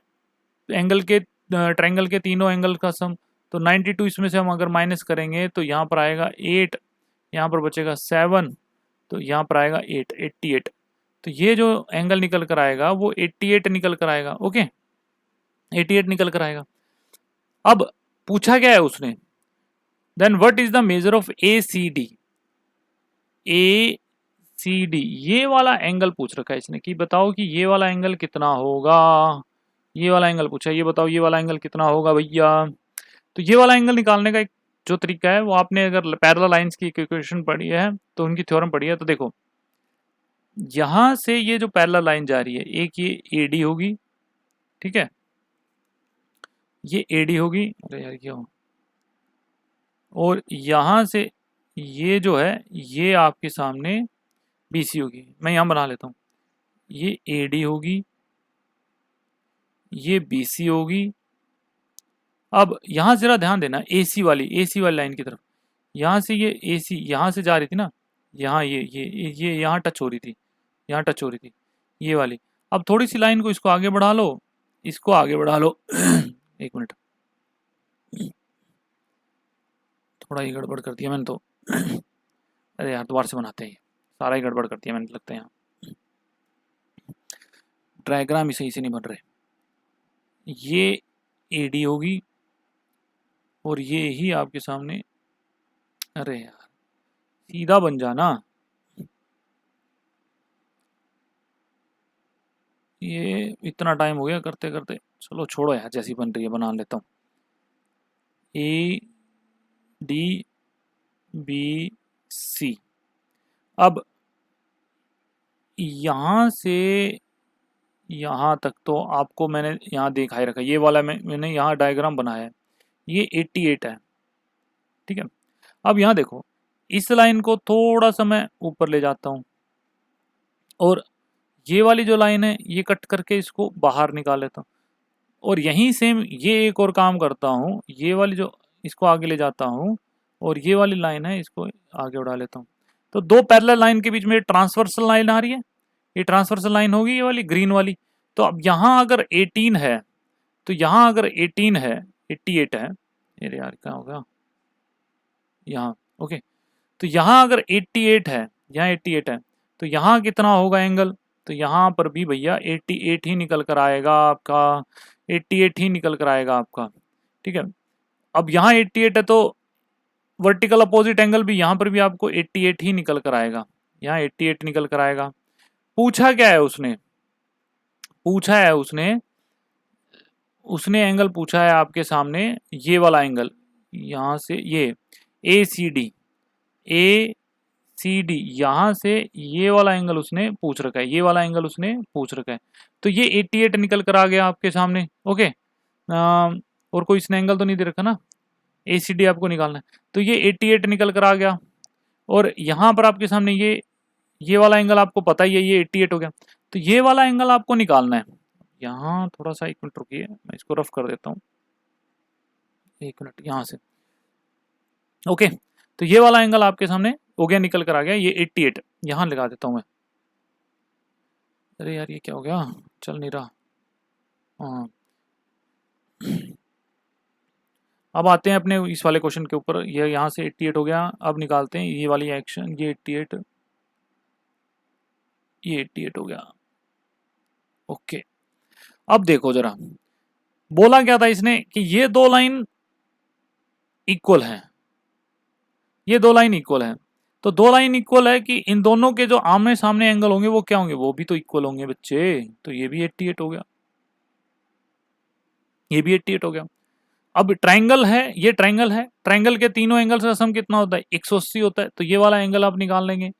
एंगल के, ट्रायंगल के तीनों एंगल का सम, तो 92 इसमें से हम अगर माइनस करेंगे तो यहाँ पर आएगा 8, यहाँ पर बचेगा 7, तो यहाँ पर आएगा 8, 88। तो ये जो एंगल निकल कर आएगा वो 88 निकल कर आएगा। ओके 88 निकल कर आएगा। अब पूछा क्या है उसने, then what is the measure of A C D, A C D, ये वाला एंगल पूछ रखा है इसने कि बताओ कि ये वाला एंगल कितना होगा, ये वाला एंगल पूछा है, ये बताओ ये वाला एंगल कितना होगा भैया। तो ये वाला एंगल निकालने का एक जो तरीका है, वो आपने अगर पैरेलल लाइंस की इक्वेशन पढ़ी है तो उनकी थ्योरम पढ़ी है, तो देखो यहां से ये जो पैरेलल लाइन जा रही है, एक ये ए डी होगी, ठीक है, ये ए डी होगी, अरे यार क्या हो, और यहां से ये जो है ये आपके सामने बी सी होगी, मैं यहां बना लेता हूं, ये ए डी होगी, ये बी सी होगी। अब यहां जरा ध्यान देना, ए सी वाली लाइन की तरफ, यहाँ से ये ए सी यहाँ से जा रही थी ना, यहाँ ये यहाँ टच हो रही थी, यहाँ टच हो रही थी ये वाली। अब थोड़ी सी लाइन को इसको आगे बढ़ा लो, इसको आगे बढ़ा लो एक मिनट, थोड़ा ही गड़बड़ कर दिया मैंने तो अरे यार दोबारा से बनाते हैं, सारा ही गड़बड़ कर दिया मैंने, लगता है यहाँ डायग्राम ही सही से नहीं बन रहे। ये ए डी होगी और ये ही आपके सामने, अरे यार सीधा बन जाना, ये इतना टाइम हो गया करते करते, चलो छोड़ो यार, जैसी बन रही है बना लेता हूँ। ए डी बी सी, अब यहाँ से यहाँ तक तो आपको मैंने यहाँ दिखा ही रखा, ये वाला मैंने यहाँ डायग्राम बनाया है, ये 88 है, ठीक है। अब यहाँ देखो, इस लाइन को थोड़ा सा मैं ऊपर ले जाता हूँ और ये वाली जो लाइन है ये कट करके इसको बाहर निकाल लेता हूँ, और यहीं सेम ये एक और काम करता हूँ, ये वाली जो इसको आगे ले जाता हूँ और ये वाली लाइन है इसको आगे उड़ा लेता हूँ। तो दो पैरेलल लाइन के बीच में ट्रांसवर्सल लाइन आ रही है, ये ट्रांसवर्सल लाइन होगी ये वाली ग्रीन वाली। तो अब यहाँ अगर 18 है तो यहाँ अगर 18 है, 88 है, अरे यार क्या होगा यहाँ, ओके। तो यहाँ अगर 88 है, यहाँ 88 है, तो यहाँ कितना होगा एंगल, तो यहाँ पर भी भैया 88 ही निकल कर आएगा आपका, 88 ही निकल कर आएगा आपका, ठीक है। अब यहाँ 88 है तो वर्टिकल अपोजिट एंगल भी यहाँ पर भी आपको 88 ही निकल कर आएगा, यहाँ 88 निकल कर आएगा। पूछा क्या है उसने, पूछा है उसने उसने एंगल पूछा है आपके सामने, ये वाला एंगल, यहाँ से ये ए सी डी यहाँ से ये वाला एंगल उसने पूछ रखा है, ये वाला एंगल उसने पूछ रखा है। तो ये 88 निकल कर आ गया आपके सामने, ओके। और कोई इसने एंगल तो नहीं दे रखा ना, ए सी डी आपको निकालना है, तो ये 88 निकल कर आ गया। और यहाँ पर आपके सामने ये वाला एंगल आपको पता ही है, ये 88 हो गया, तो ये वाला एंगल आपको निकालना है। यहाँ थोड़ा सा 1 मिनट रुकिए, मैं इसको रफ कर देता हूँ, 1 मिनट यहाँ से, ओके। तो ये वाला एंगल आपके सामने हो गया, निकल कर आ गया, ये 88 यहाँ लगा देता हूँ मैं। अरे यार ये क्या हो गया, चल नहीं रहा, हाँ। अब आते हैं अपने इस वाले क्वेश्चन के ऊपर, ये यहाँ से 88 हो गया, अब निकालते हैं ये वाली एक्शन, ये 88, ये 88 हो गया, ओके। अब देखो जरा, बोला क्या था इसने कि ये दो लाइन इक्वल हैं, ये दो लाइन इक्वल हैं, तो दो लाइन इक्वल है कि इन दोनों के जो आमने सामने एंगल होंगे वो क्या होंगे, वो भी तो इक्वल होंगे बच्चे, तो ये भी 88 हो गया, ये भी 88 हो गया। अब ट्रायंगल है, ये ट्रायंगल है, ट्रायंगल के तीनों एंगल्स का सम कितना होता है, 180 होता है, तो ये वाला एंगल आप निकाल लेंगे,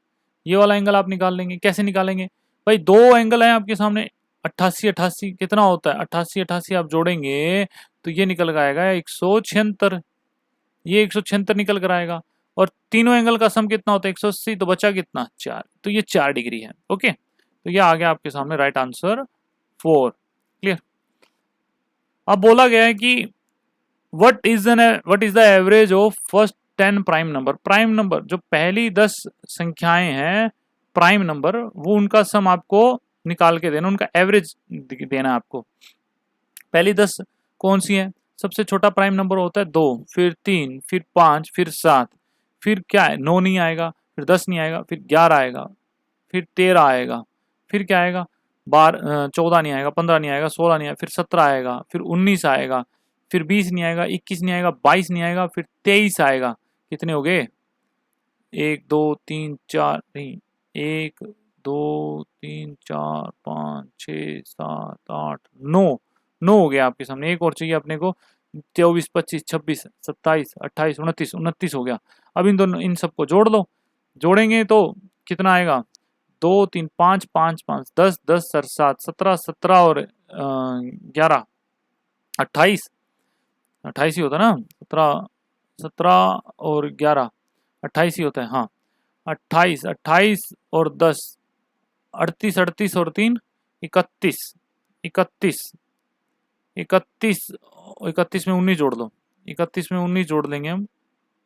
ये वाला एंगल आप निकाल लेंगे। कैसे निकालेंगे भाई, दो एंगल है आपके सामने, 88 88 कितना होता है, 88 88 आप जोड़ेंगे तो ये निकल कर आएगा 176, ये 176 निकल कर आएगा। और तीनों एंगल का सम कितना होता है 180, तो बचा कितना 4, तो ये 4 डिग्री है, ओके। तो ये आ गया आपके सामने राइट आंसर 4, क्लियर। अब बोला गया है कि what is the average of first 10 prime number, prime number जो पहली 10 संख्याएं हैं प्राइम नंबर, वो उनका सम आपको निकाल के देना, उनका एवरेज देना है आपको। पहली 10 कौन सी है, सबसे छोटा प्राइम नंबर होता है 2, फिर 3, फिर 5, फिर 7, फिर क्या है 9 नहीं आएगा, फिर 10 नहीं आएगा, फिर 11 आएगा, फिर 13 आएगा, फिर क्या आएगा 14 नहीं आएगा, 15 नहीं आएगा, 16 नहीं आएगा, फिर 17 आएगा, फिर 19 आएगा, फिर 20 नहीं आएगा, 21 नहीं आएगा, 22 नहीं आएगा, फिर 23 आएगा। कितने हो गए, 1 2 3 4 नहीं, 1 2 3 4 5 6 7 8 9, 9 हो गया आपके सामने। एक और चाहिए अपने को, 24 25 26 27 28 29, 29 हो गया। अब इन दोनों इन सबको जोड़ लो, जोड़ेंगे तो कितना आएगा, 2 3 5 5 5 10 10 7 17 17 और 11 28, 28 ही होता ना, 17 17 और 11 28 ही होता है, हाँ 28 28 और 10 38 38 और 3 31 31 31 31 में 19 जोड़ लो, 31 में 19 जोड़ लेंगे हम,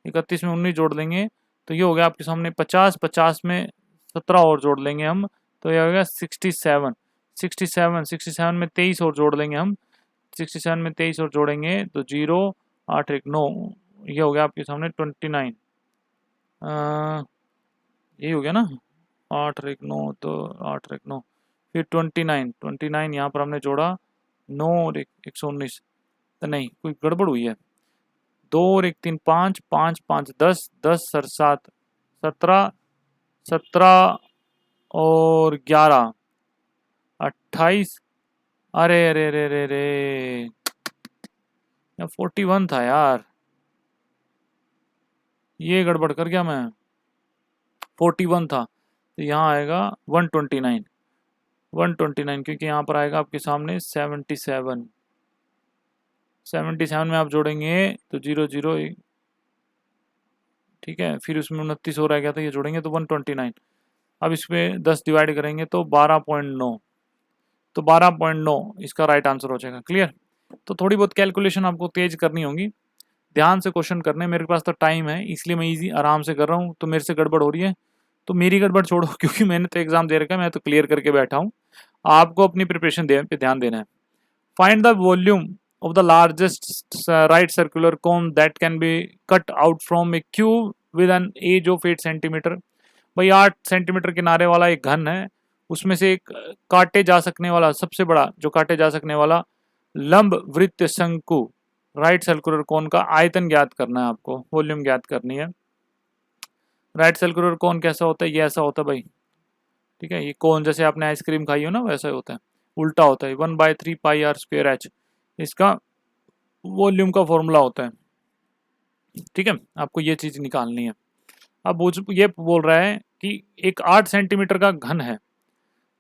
31 में 19 जोड़ लेंगे तो ये हो गया आपके सामने 50, 50 में 17 और जोड़ लेंगे हम तो ये हो गया 67, 67 67 में 23 और जोड़ लेंगे हम, 67 में 23 और जोड़ेंगे तो 0 8 1 9, ये हो गया आपके सामने 29, यही हो गया ना, 8 1 9 तो 8 1 9, फिर 29 29 यहाँ पर हमने जोड़ा 9 और 119, तो नहीं कोई गड़बड़ हुई है, 2 और 1 3 5 5 5 10 10 सर 7 17 17 और 11 28, अरे अरे अरे अरे अरे 41 था यार, ये गड़बड़ कर गया मैं, 41 था, तो यहाँ आएगा 129, 129 क्योंकि यहाँ पर आएगा आपके सामने 77, 77 में आप जोड़ेंगे तो 00, ठीक है, फिर उसमें 29 हो रह गया था, ये जोड़ेंगे तो 129। अब इसमें 10 डिवाइड करेंगे तो 12.9, तो 12.9 इसका राइट आंसर हो जाएगा। क्लियर? तो थोड़ी बहुत कैलकुलेशन आपको तेज करनी होगी, ध्यान से क्वेश्चन करने। मेरे पास तो टाइम है इसलिए मैं इजी आराम से कर रहा हूँ, तो मेरे से गड़बड़ हो रही है तो मेरी गड़बड़ छोड़ो क्योंकि मैंने तो एग्जाम दे रखा है, मैं तो क्लियर करके बैठा हूँ। आपको अपनी प्रिपरेशन पे ध्यान देना है। Find the volume of the largest right circular cone that can be cut out from a cube with an edge of 8 centimetre. भाई 8 सेंटीमीटर किनारे वाला एक घन है, उसमें से एक काटे जा सकने वाला सबसे बड़ा जो काटे जा सकने वाला लंब वृत्त शंकु राइट सर्कुलर कोन का आयतन ज्ञात करना है, आपको वॉल्यूम ज्ञात करनी है। राइट सर्कुलर कोन कैसा होता है? ये ऐसा होता है भाई, ठीक है, ये कोन जैसे आपने आइसक्रीम खाई हो ना वैसा होता है, उल्टा होता है, 1/3πr²h इसका वॉल्यूम का फॉर्मूला होता है। ठीक है, आपको ये चीज निकालनी है। अब ये बोल रहा है कि एक 8 सेंटीमीटर का घन है,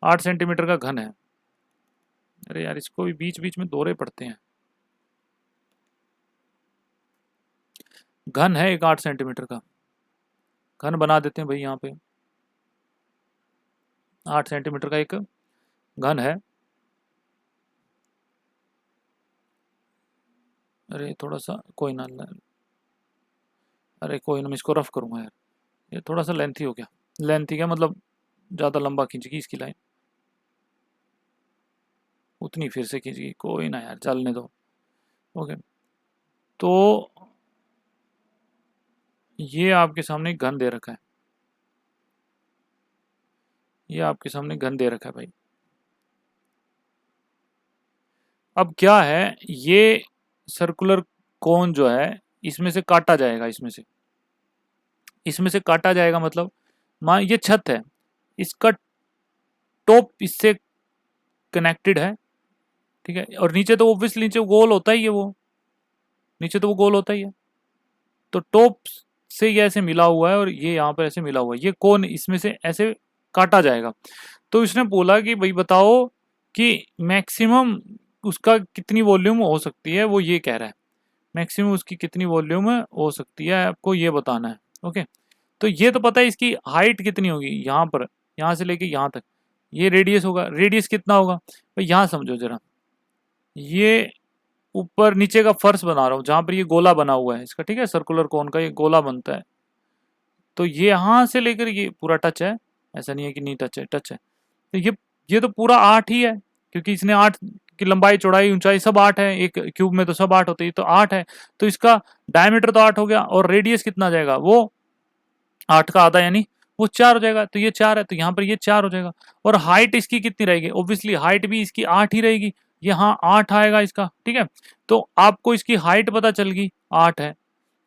8 सेंटीमीटर का घन है। अरे यार इसको भी बीच बीच में दौरे पड़ते हैं। घन है एक 8 सेंटीमीटर का, घन बना देते हैं भाई यहाँ पे। 8 सेंटीमीटर का एक घन है। अरे थोड़ा सा कोई ना, अरे कोई ना, मैं इसको रफ करूंगा यार, ये थोड़ा सा लेंथी हो गया। लेंथी क्या मतलब, ज़्यादा लंबा खींच गई इसकी लाइन, उतनी फिर से खींच गई, कोई ना यार चलने दो। ओके, तो ये आपके सामने घन दे रखा है, ये आपके सामने घन दे रखा है भाई। अब क्या है, ये सर्कुलर कोन जो है इसमें से काटा जाएगा, इसमें से काटा जाएगा मतलब, मान ये छत है, इसका टॉप इससे कनेक्टेड है, ठीक है, और नीचे तो ऑब्वियसली नीचे गोल होता ही है, वो नीचे तो वो गोल होता ही है, तो टॉप से ये ऐसे मिला हुआ है और ये यहाँ पर ऐसे मिला हुआ है, ये कोन इसमें से ऐसे काटा जाएगा। तो इसने बोला कि भाई बताओ कि मैक्सिमम उसका कितनी वॉल्यूम हो सकती है, वो ये कह रहा है मैक्सिमम उसकी कितनी वॉल्यूम हो सकती है, आपको ये बताना है। ओके, तो ये तो पता है इसकी हाइट कितनी होगी, यहाँ पर यहाँ से लेके यहाँ तक ये रेडियस होगा, रेडियस कितना होगा भाई, यहाँ समझो जरा, ये ऊपर नीचे का फर्श बना रहा हूँ जहाँ पर ये गोला बना हुआ है इसका, ठीक है, सर्कुलर कोन का ये गोला बनता है, तो ये यहाँ से लेकर ये पूरा टच है, ऐसा नहीं है कि नहीं टच है, टच है। तो ये तो पूरा 8 ही है, क्योंकि इसने 8 की लंबाई चौड़ाई ऊंचाई सब 8 है, एक क्यूब में तो सब 8 होते हैं, तो 8 है, तो इसका डायमीटर तो 8 हो गया, और रेडियस कितना जाएगा, वो 8 का आधा यानी वो 4 हो जाएगा, तो ये 4 है, तो यहाँ पर ये 4 हो जाएगा। और हाइट इसकी कितनी रहेगी, ऑब्वियसली हाइट भी इसकी 8 ही रहेगी, यहाँ 8 आएगा इसका, ठीक है। तो आपको इसकी हाइट पता चल गई 8 है,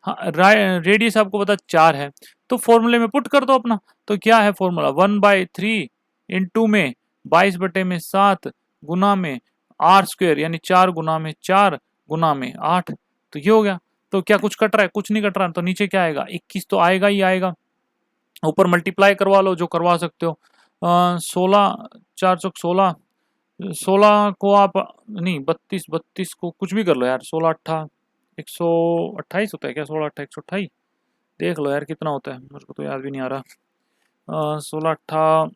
हाँ, रेडियस आपको पता 4 है, तो फॉर्मूले में पुट कर दो अपना। तो क्या है फॉर्मूला, 1/3 इंटू में 22/7 गुना में r², यानी 4 गुना में 4 गुना में 8, तो ये हो गया। तो क्या कुछ कट रहा है, कुछ नहीं कट रहा, तो नीचे क्या आएगा, 21 तो आएगा ही आएगा। ऊपर मल्टीप्लाई करवा लो जो करवा सकते हो, 16 4 चौक 16, 16 को आप नहीं 32, 32 को कुछ भी कर लो यार, 16 अट्ठा 128 होता है क्या, 16 अट्ठा 128, देख लो यार कितना होता है, मेरे को तो याद भी नहीं आ रहा। 16 अट्ठा,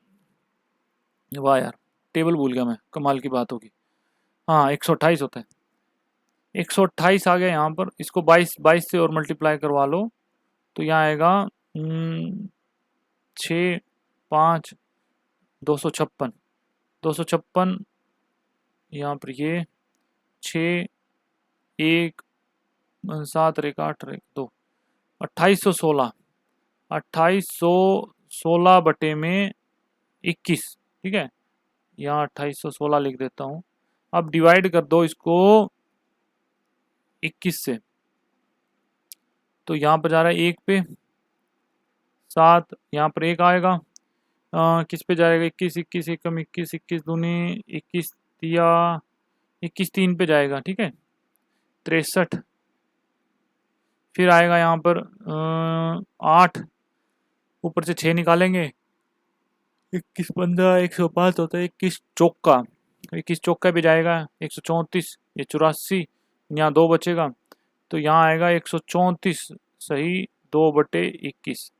वाह यार टेबल भूल गया मैं, कमाल की बात होगी। हाँ 128 होता है, 128 आ गया यहाँ पर, इसको 22 22 से और मल्टीप्लाई करवा लो, तो यहाँ आएगा 6 5 256, 256, यहाँ पर ये 6 1 7 रेख 8 रेख 2, 2816, 2816 बटे में 21, ठीक है, यहाँ 2816 लिख देता हूँ। अब डिवाइड कर दो इसको 21 से, तो यहाँ पर जा रहा है 1 पे 7, यहाँ पर 1 आएगा, किस पे जाएगा, 21 21 एकम 21 21 दूनी 21 तिया 21 3 पे जाएगा, ठीक है, 63। फिर आएगा यहाँ पर 8, ऊपर से 6 निकालेंगे 21 15 105 होता है, 21 चौका, 21 चौका भी जाएगा 134, ये 84, यहाँ 2 बचेगा तो यहाँ आएगा 134 सही 2/21।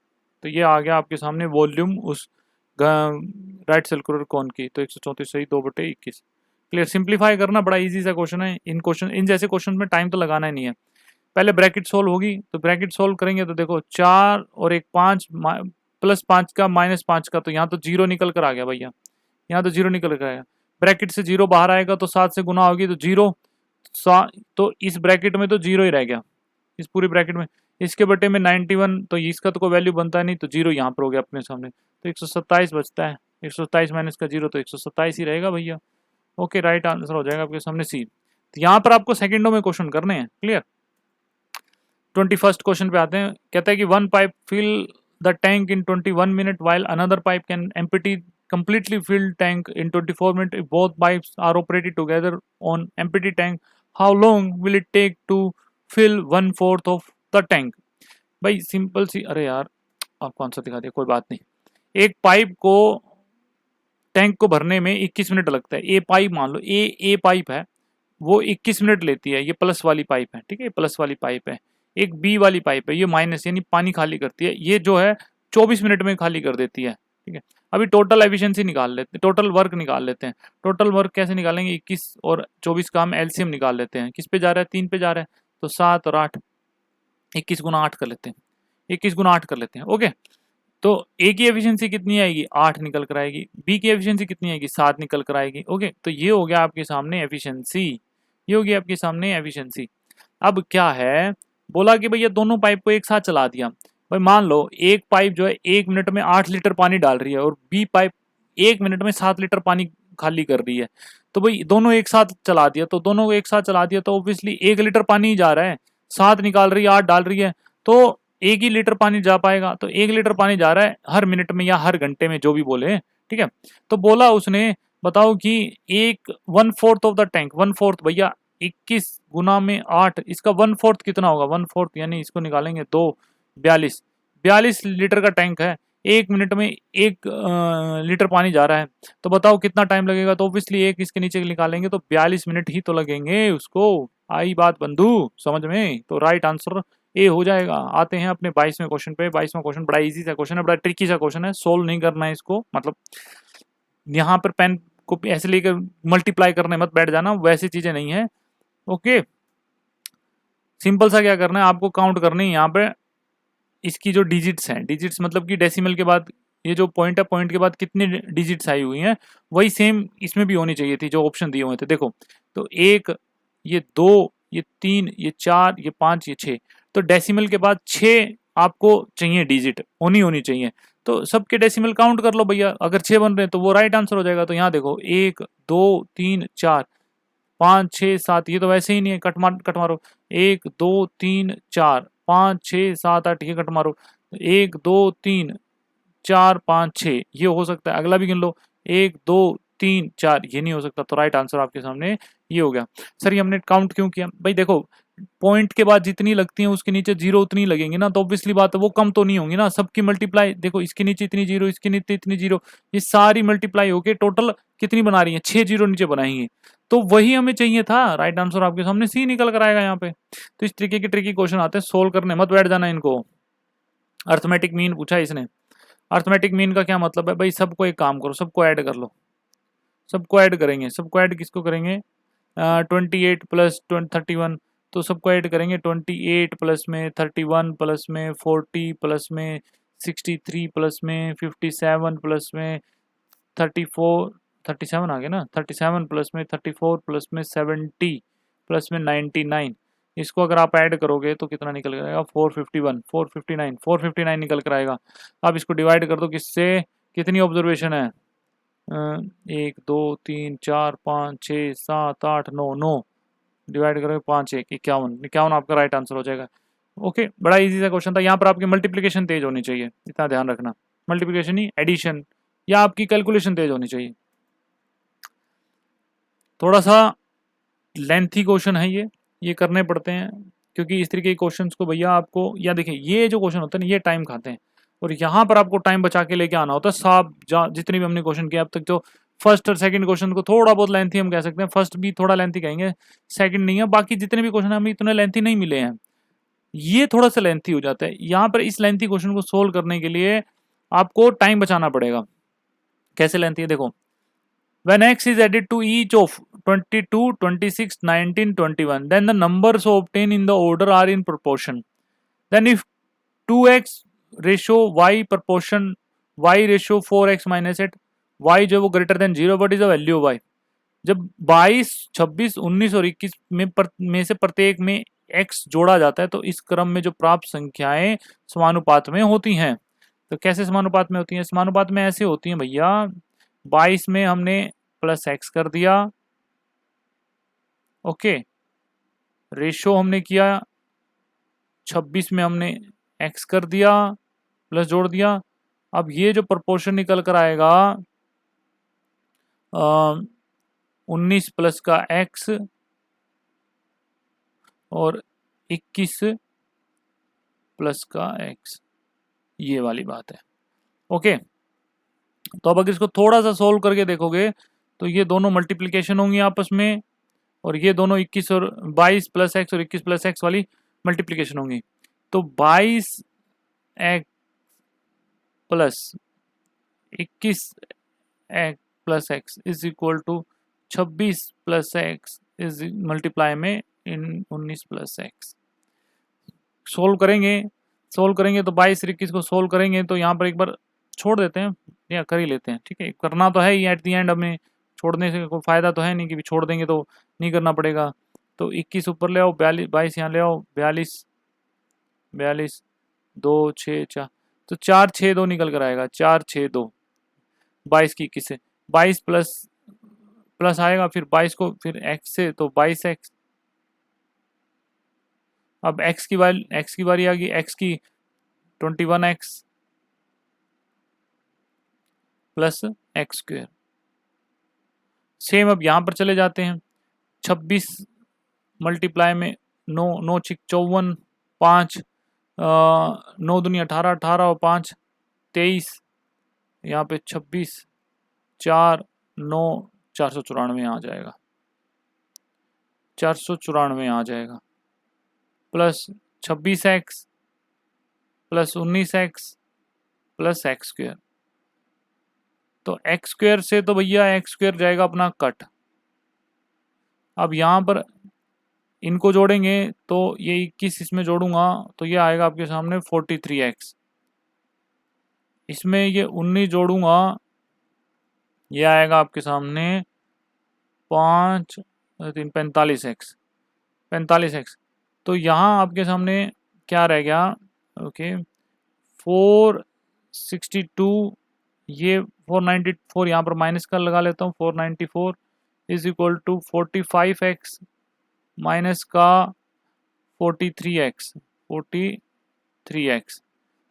तो ये आ गया आपके सामने वॉल्यूम उस राइट सर्कुलर कोन की। तो 134 सही 2/21। क्लियर। सिंप्लीफाई करना बड़ा इजी सा क्वेश्चन है। इन जैसे क्वेश्चन में टाइम तो लगाना ही नहीं है। पहले ब्रैकेट सोल्व होगी, तो ब्रैकेट सोल्व करेंगे तो देखो 4 और एक 5 +5 का -5 का, तो यहाँ तो 0 निकल कर आ गया भैया, यहाँ तो 0 निकल कर आएगा। ब्रैकेट से 0 बाहर आएगा तो 7 से गुना होगी तो 0, तो इस ब्रैकेट में तो 0 ही रह गया, इस पूरी ब्रैकेट में। इसके बटे में 91, तो इसका तो कोई वैल्यू बनता नहीं, तो 0 यहाँ पर हो गया अपने सामने। तो 127 बचता है, 127 माइनस का 0 तो 127 ही रहेगा भैया। ओके, राइट आंसर हो जाएगा आपके सामने सी। तो यहाँ पर आपको सेकंडों में क्वेश्चन करने हैं। क्लियर। 21st क्वेश्चन पे आते हैं। कहता है कि one pipe fill the tank in 21 minute while another pipe can empty completely filled tank in 24 minutes. If both pipes are operated together on empty tank, how long will it take to fill 1/4 of the tank? भाई सिंपल सी, अरे यार आपको आंसर दिखा दिया, कोई बात नहीं। एक पाइप को टैंक को भरने में 21 मिनट लगता है। ए पाइप मान लो, ए पाइप है, वो 21 मिनट लेती है। ये प्लस वाली पाइप है, ठीक है, प्लस वाली पाइप है। एक बी वाली पाइप है, ये माइनस, यानी पानी खाली करती है। ये जो है 24 मिनट में खाली कर देती है, ठीक है। अभी टोटल एफिशिएंसी निकाल लेते हैं, टोटल वर्क निकाल लेते हैं। टोटल वर्क कैसे निकालेंगे? 21 और 24 का हम एलसीएम निकाल लेते हैं। किस पे जा रहा है? 3 पे जा रहा है, तो 7 और 8, 21 गुना 8 कर लेते हैं, 21 गुना 8 कर लेते हैं। ओके, तो ए की एफिशिएंसी कितनी आएगी? 8 निकल कर आएगी। बी की एफिशिएंसी कितनी आएगी? 7 निकल कर आएगी। ओके, तो ये हो गया आपके सामने एफिशिएंसी, ये हो गया आपके सामने एफिशिएंसी। अब क्या है, बोला कि भैया दोनों पाइप को एक साथ चला दिया। भाई मान लो एक पाइप जो है 1 मिनट में 8 लीटर पानी डाल रही है और बी पाइप 1 मिनट में 7 लीटर पानी खाली कर रही है। तो भाई दोनों एक साथ चला दिया, तो दोनों को एक साथ चला दिया तो ऑब्वियसली 1 लीटर पानी ही जा रहा है, 7 निकाल रही है, 8 डाल रही है, तो 1 ही लीटर पानी जा पाएगा। तो 1 लीटर पानी जा रहा है हर मिनट में या हर घंटे में, जो भी बोले, ठीक है। तो बोला उसने, बताओ कि एक 1/4 ऑफ द टैंक, 1/4 भैया 21 गुना में 8, इसका 1/4 कितना होगा? 1/4 यानी इसको निकालेंगे 2, 42 लीटर का टैंक है। 1 मिनट में 1 लीटर पानी जा रहा है, तो बताओ कितना टाइम लगेगा? तो ऑब्वियसली एक इसके नीचे निकालेंगे तो 42 मिनट ही तो लगेंगे उसको। आई बात बंधु समझ में? तो राइट आंसर ए हो जाएगा। आते हैं अपने 22वें क्वेश्चन पे। 22वां क्वेश्चन बड़ा इजी सा क्वेश्चन है, बड़ा ट्रिकी सा क्वेश्चन है, सोल्व नहीं करना है इसको, मतलब यहाँ पर पेन को ऐसे लेकर मल्टीप्लाई करने मत बैठ जाना, वैसी चीजें नहीं है। ओके, सिंपल सा क्या करना है, आपको काउंट करनी है यहाँ पे इसकी जो डिजिट्स हैं, डिजिट्स मतलब कि डेसिमल के बाद ये जो पॉइंट है, पॉइंट के बाद कितनी डिजिट्स आई हुई हैं, वही सेम इसमें भी होनी चाहिए थी जो ऑप्शन दिए हुए थे। देखो, तो 1, ये 2, ये 3, ये 4, ये 5, ये 6, तो डेसिमल के बाद 6 आपको चाहिए डिजिट, होनी चाहिए। तो सबके डेसिमल काउंट कर लो भैया, अगर 6 बन रहे हैं तो वो राइट आंसर हो जाएगा। तो यहाँ देखो 1 2 3 4 5 6 7, ये तो वैसे ही नहीं है, कट मारो, 1 2 3 4 5 6 7 8, ये कट मारो, 1 2 3 4 5 6, ये हो सकता है। अगला भी गिन लो, 1 2 3 4, ये नहीं हो सकता। तो राइट आंसर आपके सामने ये हो गया। सर ये हमने काउंट क्यों किया? भाई देखो, पॉइंट के बाद जितनी लगती है उसके नीचे 0 उतनी लगेंगी ना, तो ऑब्वियसली बात है वो कम तो नहीं होंगी ना, सबकी मल्टीप्लाई देखो, इसके नीचे इतनी 0, इसके नीचे इतनी 0, ये सारी मल्टीप्लाई होके टोटल कितनी बना रही है? 6 0 नीचे बनाएंगे, तो वही हमें चाहिए था। राइट आंसर आपके सामने सी निकल कर आएगा यहाँ पे। तो इस तरीके के ट्रिकी क्वेश्चन आते हैं, सोल्व करने मत बैठ जाना इनको। अर्थमेटिक मीन पूछा इसने। अर्थमेटिक मीन का क्या मतलब है? भाई सबको एक काम करो, सबको ऐड कर लो, सबको ऐड करेंगे। सबको ऐड किसको करेंगे? 28 प्लस 31, तो सबको ऐड करेंगे 28 प्लस में 31 प्लस में 40 प्लस में 63 प्लस में 57 प्लस में 34, 37 आ गया ना, 37 प्लस में 34 प्लस में 70 प्लस में 99, इसको अगर आप ऐड करोगे तो कितना निकल कर आएगा? 451, 459, 459 निकल कर आएगा। आप इसको डिवाइड कर दो किससे? कितनी ऑब्जर्वेशन है? 1 2 3 4 5 6 7 8 9, 9 डिवाइड करोगे 5 1 51, 51 आपका राइट आंसर हो जाएगा। ओके, बड़ा इजी सा क्वेश्चन था। यहाँ पर आपकी मल्टीप्लिकेशन तेज होनी चाहिए, इतना ध्यान रखना, मल्टीप्लिकेशन ही, एडिशन या आपकी कैलकुलेशन तेज होनी चाहिए। थोड़ा सा लेंथी क्वेश्चन है ये करने पड़ते हैं, क्योंकि इस तरीके के क्वेश्चंस को भैया आपको, या देखिए ये जो क्वेश्चन होते हैं ना, ये टाइम खाते हैं। और यहाँ पर आपको टाइम बचा के लेके आना होता है। सब जितने भी हमने क्वेश्चन किया अब तक, जो फर्स्ट और सेकंड क्वेश्चन को थोड़ा बहुत लेंथी हम कह सकते हैं, फर्स्ट भी थोड़ा लेंथी कहेंगे, सेकंड नहीं है, बाकी जितने भी क्वेश्चन हमें इतने लेंथी नहीं मिले हैं, ये थोड़ा सा लेंथी हो जाता है। यहाँ पर इस लेंथी क्वेश्चन को सोल्व करने के लिए आपको टाइम बचाना पड़ेगा। कैसे लेंथी है देखो, when x is added to each of 22, 26, 19, 21, then the numbers obtained in the order are in proportion. Then if 2x ratio y proportion y ratio 4x minus 8, y जो है वो greater than 0, what is the value of y? जब 22, 26, 19 और 21 में से प्रत्येक में x जोड़ा जाता है तो इस क्रम में जो प्राप्त संख्याएं समानुपात में होती हैं। तो कैसे समानुपात में होती हैं? समानुपात में ऐसे होती हैं भैया, 22 में हमने प्लस x कर दिया, ओके, रेशो हमने किया, 26 में हमने x कर दिया, प्लस जोड़ दिया। अब ये जो प्रोपोर्शन निकल कर आएगा 19 प्लस का x और 21 प्लस का x, ये वाली बात है। ओके, तो अब अगर इसको थोड़ा सा सोल्व करके देखोगे तो ये दोनों मल्टीप्लिकेशन होंगी आपस में, और ये दोनों 21 और 22 प्लस एक्स और 21 प्लस एक्स वाली मल्टीप्लिकेशन होंगी। तो 22 x plus 21 x plus x is equal to 26 plus x is multiply में इन 19 प्लस एक्स। सोल्व करेंगे तो 22 और 21 को सोल्व करेंगे तो यहाँ पर एक बार छोड़ देते हैं या कर ही लेते हैं, ठीक है, करना तो है ही एट दी एंड, हमें छोड़ने से कोई फायदा तो है नहीं कि छोड़ देंगे तो नहीं करना पड़ेगा। तो 21 ऊपर ले आओ, 22 यहाँ ले आओ, 42 2 6 4, तो 4 6 2 निकल कर आएगा, 4 6 2, 22 की 21 से 22 प्लस आएगा, फिर 22 को फिर x से तो 22x। अब x की बारी आ गई, x की 21x plus x square. Same अब यहाँ पर चले जाते हैं, 26 मल्टीप्लाई में 9 9 6 54 5 9 दूनी 18 18 और 5 23, यहाँ पे 26 4 9 494 आ जाएगा, 494 आ जाएगा, plus 26x plus 19x plus x square. तो एक्स स्क्वेयर से तो भैया एक्स स्क्वेयर जाएगा अपना कट। अब यहाँ पर इनको जोड़ेंगे तो ये 21 इसमें जोड़ूंगा तो ये आएगा आपके सामने 43x, इसमें ये 19 जोड़ूंगा ये आएगा आपके सामने 5 3 45x। तो यहाँ आपके सामने क्या रह गया, ओके, 462, ये 494 यहाँ पर माइनस का लगा लेता हूँ, 494 is equal to 45x minus का 43x।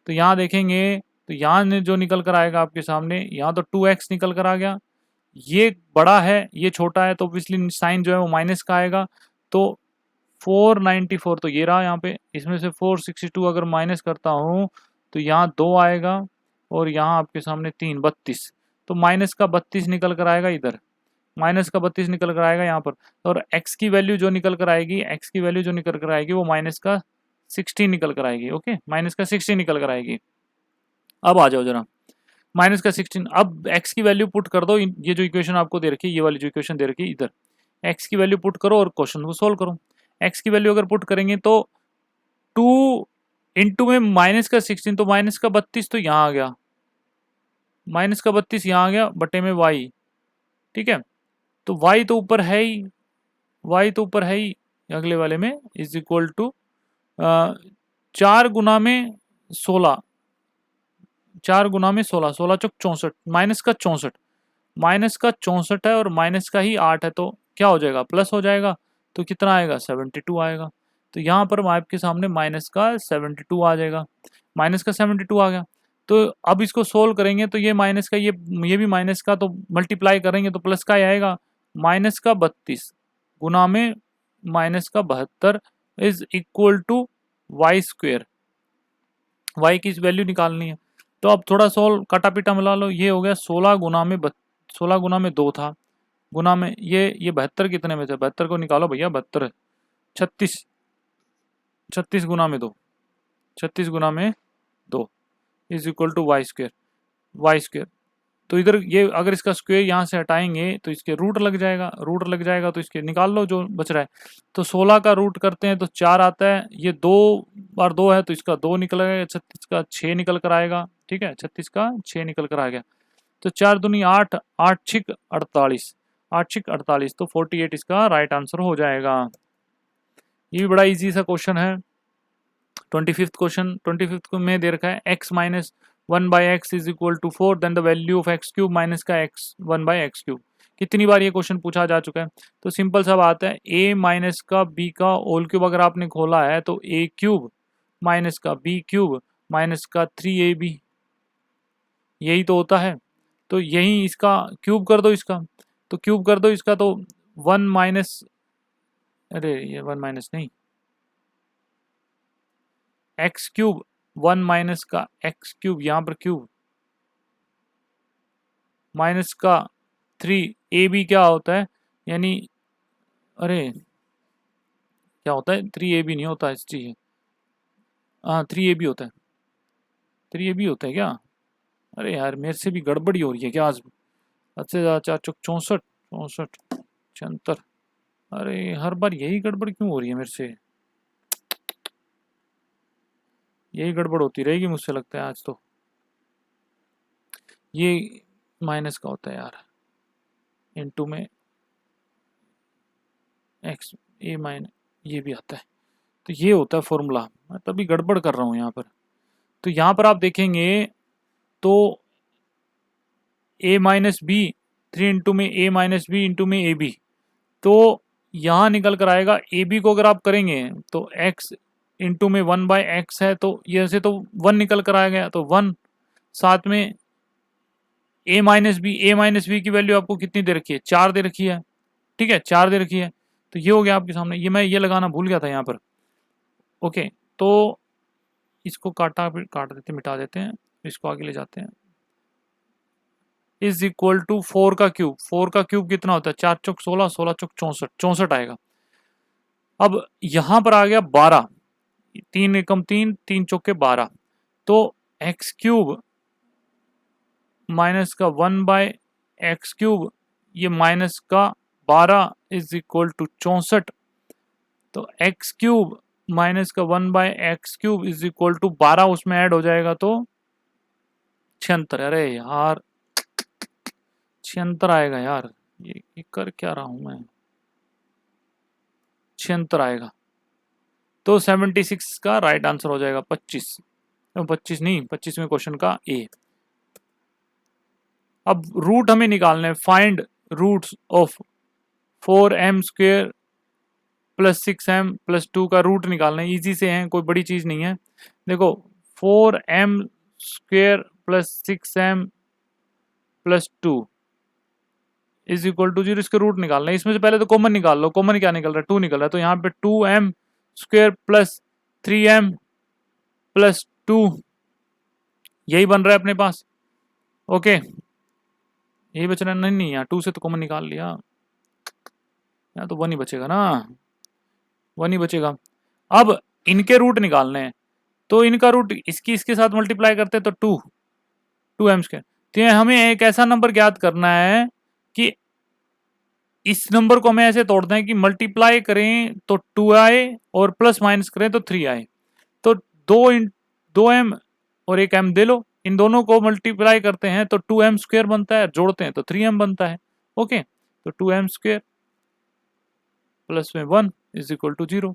तो यहाँ देखेंगे तो यहाँ जो निकल कर आएगा आपके सामने, यहाँ तो 2x निकल कर आ गया, ये बड़ा है ये छोटा है तो ऑब्वियसली साइन जो है वो माइनस का आएगा। तो 494 तो ये रहा यहाँ पे, इसमें से 462 अगर माइनस करता हूँ तो यहाँ 2 आएगा और यहाँ आपके सामने 3 32, तो माइनस का 32 निकल कर आएगा इधर, माइनस का 32 निकल कर आएगा यहाँ पर। और x की वैल्यू जो निकल कर आएगी वो माइनस का 16 निकल कर आएगी, ओके, माइनस का 16 निकल कर आएगी। अब आ जाओ जरा, माइनस का 16, अब x की वैल्यू पुट कर दो, ये जो इक्वेशन आपको दे रखी है, ये वाली जो इक्वेशन दे रखी है, इधर x की वैल्यू पुट करो और क्वेश्चन को सोल्व करो। x की वैल्यू अगर पुट करेंगे तो 2 इंटू में माइनस का 16, तो माइनस का 32 तो यहाँ आ गया, माइनस का 32 यहाँ आ गया बटे में y, ठीक है, तो y तो ऊपर है ही, अगले वाले में इज इक्वल टू 4 गुना में 16, 16 चौक 64, माइनस का 64 है और माइनस का ही 8 है, तो क्या हो जाएगा, प्लस हो जाएगा, तो कितना आएगा 72 आएगा। तो यहाँ पर आपके सामने माइनस का 72 आ जाएगा, माइनस का 72 आ गया। तो अब इसको सोल्व करेंगे तो ये माइनस का ये भी माइनस का, तो मल्टीप्लाई करेंगे तो प्लस का ही आएगा, माइनस का 32 गुना में माइनस का 72 is equal to y square. Y की वैल्यू निकालनी है तो अब थोड़ा सोल्व काटा पीटा मिला लो। ये हो गया 16 गुना में 2 था, गुना में ये 72 कितने में थे, 72 को निकालो भैया, 72 36, 36 गुना में 2, 36 गुना में 2 is equal to y square. तो इधर ये अगर इसका स्क्वायर यहाँ से हटाएंगे तो इसके रूट लग जाएगा, रूट लग जाएगा तो इसके निकाल लो जो बच रहा है। तो 16 का रूट करते हैं तो 4 आता है, ये 2 बार 2 है तो इसका 2 निकल आएगा, 36 का 6 निकल कर आएगा, ठीक है, 36 का 6 निकल कर आ गया। तो 4 दूनी 8, 8 छिक 48, 8 छिक 48, तो 48 इसका राइट आंसर हो जाएगा। ये भी बड़ा इजी सा क्वेश्चन है। 25th क्वेश्चन, 25th को में दे रखा है x minus 1/x is equal to 4, then the value of x cube minus का x 1/x क्यूब। कितनी बार ये क्वेश्चन पूछा जा चुका है। तो सिंपल सा बात है, a माइनस का b का होल क्यूब अगर आपने खोला है तो a क्यूब माइनस का b क्यूब माइनस का 3ab, यही तो होता है। तो यही इसका क्यूब कर दो, इसका तो क्यूब कर दो इसका, तो 1 माइनस, अरे ये 1 माइनस नहीं, एक्स क्यूब 1 माइनस का एक्स क्यूब, यहाँ पर क्यूब माइनस का 3ab क्या होता है, यानी अरे क्या होता है, 3ab नहीं होता इस चीज, हाँ 3ab होता है, 3ab होता है क्या, अरे यार मेरे से भी गड़बड़ी हो रही है क्या आज। अच्छा 4 चौक 64, 64 76, अरे हर बार यही गड़बड़ क्यों हो रही है मेरे से, यही गड़बड़ होती रहेगी मुझसे लगता है आज तो। ये माइनस का होता है यार, इनटू में एक्स ए माइनस, ये भी आता है, तो ये होता है फॉर्मूला, मैं तभी गड़बड़ कर रहा हूँ यहाँ पर। तो यहाँ पर आप देखेंगे तो a माइनस बी, 3 इंटू में a माइनस बी इंटू में ए बी, तो यहाँ निकल कर आएगा ए बी को अगर आप करेंगे तो x इंटू में 1/x है, तो ये से तो 1 निकल कर आ गया, तो 1 साथ में a माइनस बी की वैल्यू आपको कितनी दे रखी है, 4 दे रखी है, ठीक है 4 दे रखी है। तो ये हो गया आपके सामने, ये मैं ये लगाना भूल गया था यहाँ पर। ओके, तो इसको काट देते, मिटा देते हैं, इसको आगे ले जाते हैं। इज इक्वल टू 4 का क्यूब, 4 का क्यूब कितना होता है, 4 चौक 16, 16 चौक 64, 64 आएगा। अब यहां पर आ गया 12, 3 एकम 3, 3 चौके 12, तो एक्स क्यूब माइनस का 1/x क्यूब, ये माइनस का 12 इज इक्वल टू 64, तो एक्स क्यूब माइनस का 1/x cube is equal to 12 उसमें ऐड हो जाएगा तो 76। अरे यार 76 आएगा यार, ये कर क्या रहा हूं मैं, 76 आएगा। तो 76 का राइट आंसर हो जाएगा 25, 25 नहीं, 25वें क्वेश्चन का ए। अब रूट हमें निकालने हैं, find roots of 4m square plus 6m plus 2 का रूट निकालना है, इजी से है, कोई बड़ी चीज नहीं है। देखो 4m square plus 6m plus 2 is equal to 0, इसके रूट निकालना है। इसमें से पहले तो कॉमन निकाल लो, कॉमन क्या निकल रहा है, 2 निकल रहा है, तो यहाँ पे 2m square plus 3m plus 2 यही बन रहा है अपने पास। ओके, यही बच रहा है, नहीं यहाँ 2 से तो कॉमन निकाल लिया, यहाँ तो 1 ही बचेगा ना, 1 ही बचेगा। अब इनके रूट निकालने हैं, तो इनका रूट इसके साथ मल्टीप्लाई करते हैं तो 2m स्क्वेयर। तो हमें एक ऐसा नंबर ज्ञात करना है कि इस नंबर को हमें ऐसे तोड़ना है कि मल्टीप्लाई करें तो 2i और प्लस माइनस करें तो 3i, तो 2m और एक m दे लो, इन दोनों को मल्टीप्लाई करते हैं तो 2m स्क्वेयर बनता है, जोड़ते हैं तो 3m बनता है। ओके, तो 2m स्क्वेयर प्लस में 1 इज इक्वल टू 0,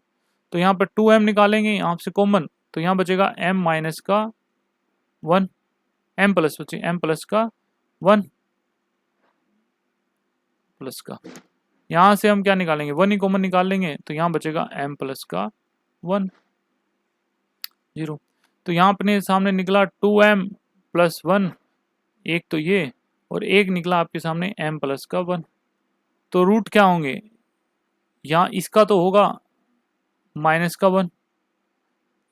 तो यहाँ पर 2m निकालेंगे यहाँ से कॉमन, तो यहाँ बचेगा m माइनस का 1, m प्लस बचे m प्लस का 1 प्लस का, यहाँ से हम क्या निकालेंगे, 1 ही कॉमन निकाल लेंगे, तो यहाँ बचेगा m प्लस का 1 0। तो यहाँ अपने सामने निकला 2m प्लस 1, एक तो ये, और एक निकला आपके सामने m प्लस का 1। तो रूट क्या होंगे, यहाँ इसका तो होगा माइनस का 1,